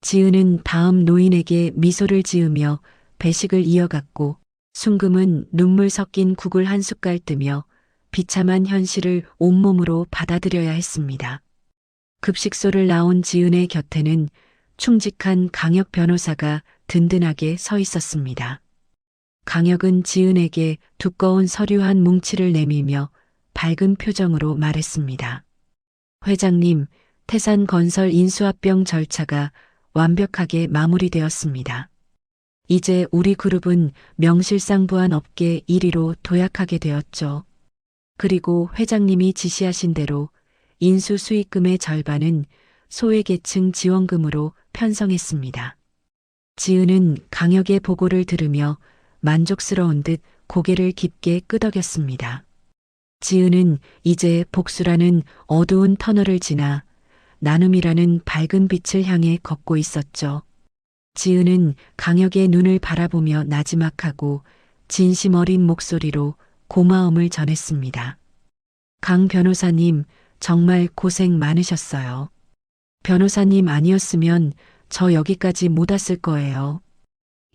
[SPEAKER 2] 지은은 다음 노인에게 미소를 지으며 배식을 이어갔고 순금은 눈물 섞인 국을 한 숟갈 뜨며 비참한 현실을 온몸으로 받아들여야 했습니다. 급식소를 나온 지은의 곁에는 충직한 강혁 변호사가 든든하게 서 있었습니다. 강혁은 지은에게 두꺼운 서류 한 뭉치를 내밀며 밝은 표정으로 말했습니다. 회장님, 태산건설 인수합병 절차가 완벽하게 마무리되었습니다. 이제 우리 그룹은 명실상부한 업계 1위로 도약하게 되었죠. 그리고 회장님이 지시하신 대로 인수 수익금의 절반은 소외계층 지원금으로 편성했습니다. 지은은 강혁의 보고를 들으며 만족스러운 듯 고개를 깊게 끄덕였습니다. 지은은 이제 복수라는 어두운 터널을 지나 나눔이라는 밝은 빛을 향해 걷고 있었죠. 지은은 강혁의 눈을 바라보며 나지막하고 진심 어린 목소리로 고마움을 전했습니다. 강 변호사님, 정말 고생 많으셨어요. 변호사님 아니었으면 저 여기까지 못 왔을 거예요.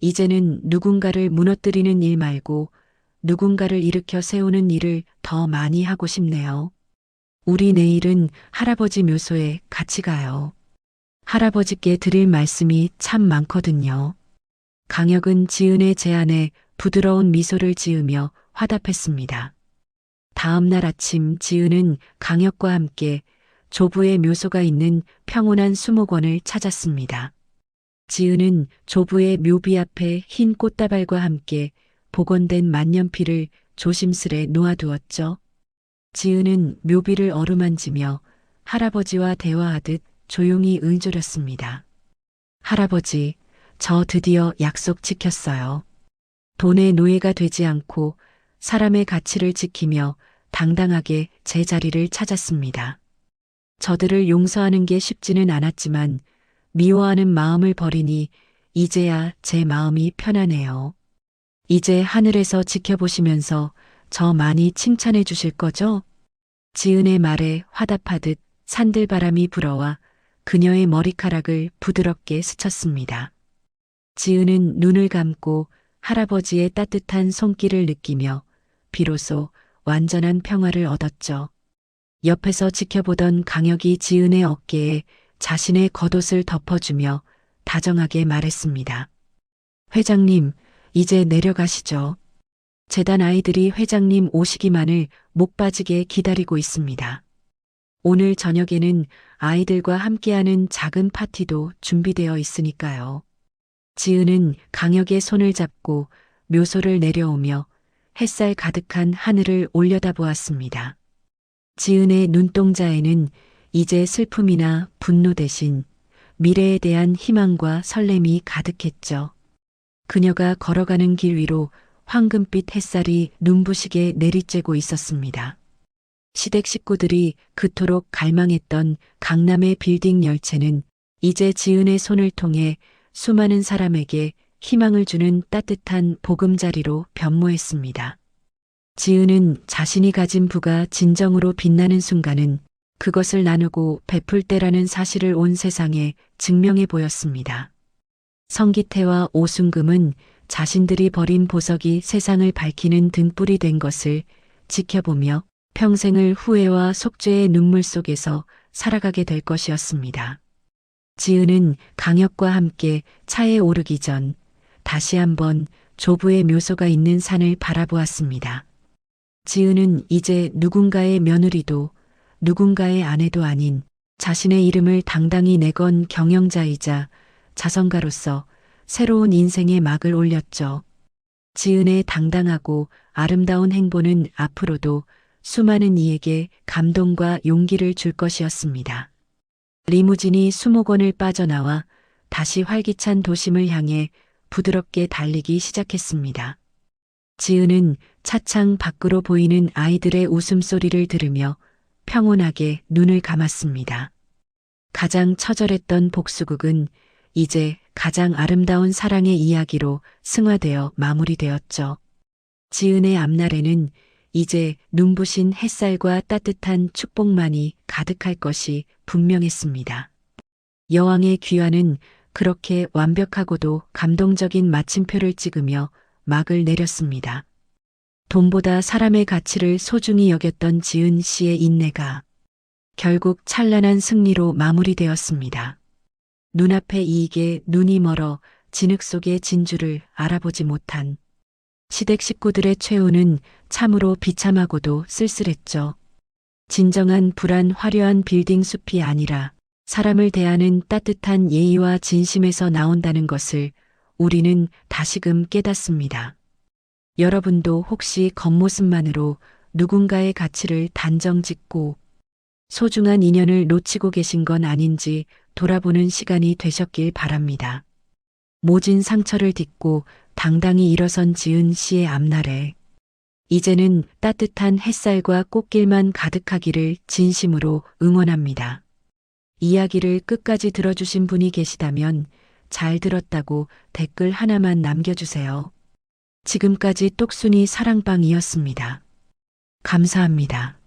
[SPEAKER 2] 이제는 누군가를 무너뜨리는 일 말고 누군가를 일으켜 세우는 일을 더 많이 하고 싶네요. 우리 내일은 할아버지 묘소에 같이 가요. 할아버지께 드릴 말씀이 참 많거든요. 강혁은 지은의 제안에 부드러운 미소를 지으며 화답했습니다. 다음 날 아침 지은은 강혁과 함께 조부의 묘소가 있는 평온한 수목원을 찾았습니다. 지은은 조부의 묘비 앞에 흰 꽃다발과 함께 복원된 만년필을 조심스레 놓아두었죠. 지은은 묘비를 어루만지며 할아버지와 대화하듯 조용히 응조렸습니다. 할아버지, 저 드디어 약속 지켰어요. 돈의 노예가 되지 않고 사람의 가치를 지키며 당당하게 제 자리를 찾았습니다. 저들을 용서하는 게 쉽지는 않았지만 미워하는 마음을 버리니 이제야 제 마음이 편하네요. 이제 하늘에서 지켜보시면서 저 많이 칭찬해 주실 거죠? 지은의 말에 화답하듯 산들바람이 불어와 그녀의 머리카락을 부드럽게 스쳤습니다. 지은은 눈을 감고 할아버지의 따뜻한 손길을 느끼며 비로소 완전한 평화를 얻었죠. 옆에서 지켜보던 강혁이 지은의 어깨에 자신의 겉옷을 덮어주며 다정하게 말했습니다. 회장님, 이제 내려가시죠. 재단 아이들이 회장님 오시기만을 목 빠지게 기다리고 있습니다. 오늘 저녁에는 아이들과 함께하는 작은 파티도 준비되어 있으니까요. 지은은 강혁의 손을 잡고 묘소를 내려오며 햇살 가득한 하늘을 올려다보았습니다. 지은의 눈동자에는 이제 슬픔이나 분노 대신 미래에 대한 희망과 설렘이 가득했죠. 그녀가 걸어가는 길 위로 황금빛 햇살이 눈부시게 내리쬐고 있었습니다. 시댁 식구들이 그토록 갈망했던 강남의 빌딩 열차는 이제 지은의 손을 통해 수많은 사람에게 희망을 주는 따뜻한 보금자리로 변모했습니다. 지은은 자신이 가진 부가 진정으로 빛나는 순간은 그것을 나누고 베풀 때라는 사실을 온 세상에 증명해 보였습니다. 성기태와 오순금은 자신들이 버린 보석이 세상을 밝히는 등불이 된 것을 지켜보며 평생을 후회와 속죄의 눈물 속에서 살아가게 될 것이었습니다. 지은은 강혁과 함께 차에 오르기 전 다시 한번 조부의 묘소가 있는 산을 바라보았습니다. 지은은 이제 누군가의 며느리도 누군가의 아내도 아닌 자신의 이름을 당당히 내건 경영자이자 자선가로서 새로운 인생의 막을 올렸죠. 지은의 당당하고 아름다운 행보는 앞으로도 수많은 이에게 감동과 용기를 줄 것이었습니다. 리무진이 수목원을 빠져나와 다시 활기찬 도심을 향해 부드럽게 달리기 시작했습니다. 지은은 차창 밖으로 보이는 아이들의 웃음소리를 들으며 평온하게 눈을 감았습니다. 가장 처절했던 복수극은 이제 가장 아름다운 사랑의 이야기로 승화되어 마무리되었죠. 지은의 앞날에는 이제 눈부신 햇살과 따뜻한 축복만이 가득할 것이 분명했습니다. 여왕의 귀환은 그렇게 완벽하고도 감동적인 마침표를 찍으며 막을 내렸습니다. 돈보다 사람의 가치를 소중히 여겼던 지은 씨의 인내가 결국 찬란한 승리로 마무리되었습니다. 눈앞의 이익에 눈이 멀어 진흙 속의 진주를 알아보지 못한 시댁 식구들의 최후는 참으로 비참하고도 쓸쓸했죠. 진정한 불안 화려한 빌딩 숲이 아니라 사람을 대하는 따뜻한 예의와 진심에서 나온다는 것을 우리는 다시금 깨닫습니다. 여러분도 혹시 겉모습만으로 누군가의 가치를 단정 짓고 소중한 인연을 놓치고 계신 건 아닌지 돌아보는 시간이 되셨길 바랍니다. 모진 상처를 딛고 당당히 일어선 지은 씨의 앞날에 이제는 따뜻한 햇살과 꽃길만 가득하기를 진심으로 응원합니다. 이야기를 끝까지 들어주신 분이 계시다면 잘 들었다고 댓글 하나만 남겨주세요. 지금까지 똑순이 사랑방이었습니다. 감사합니다.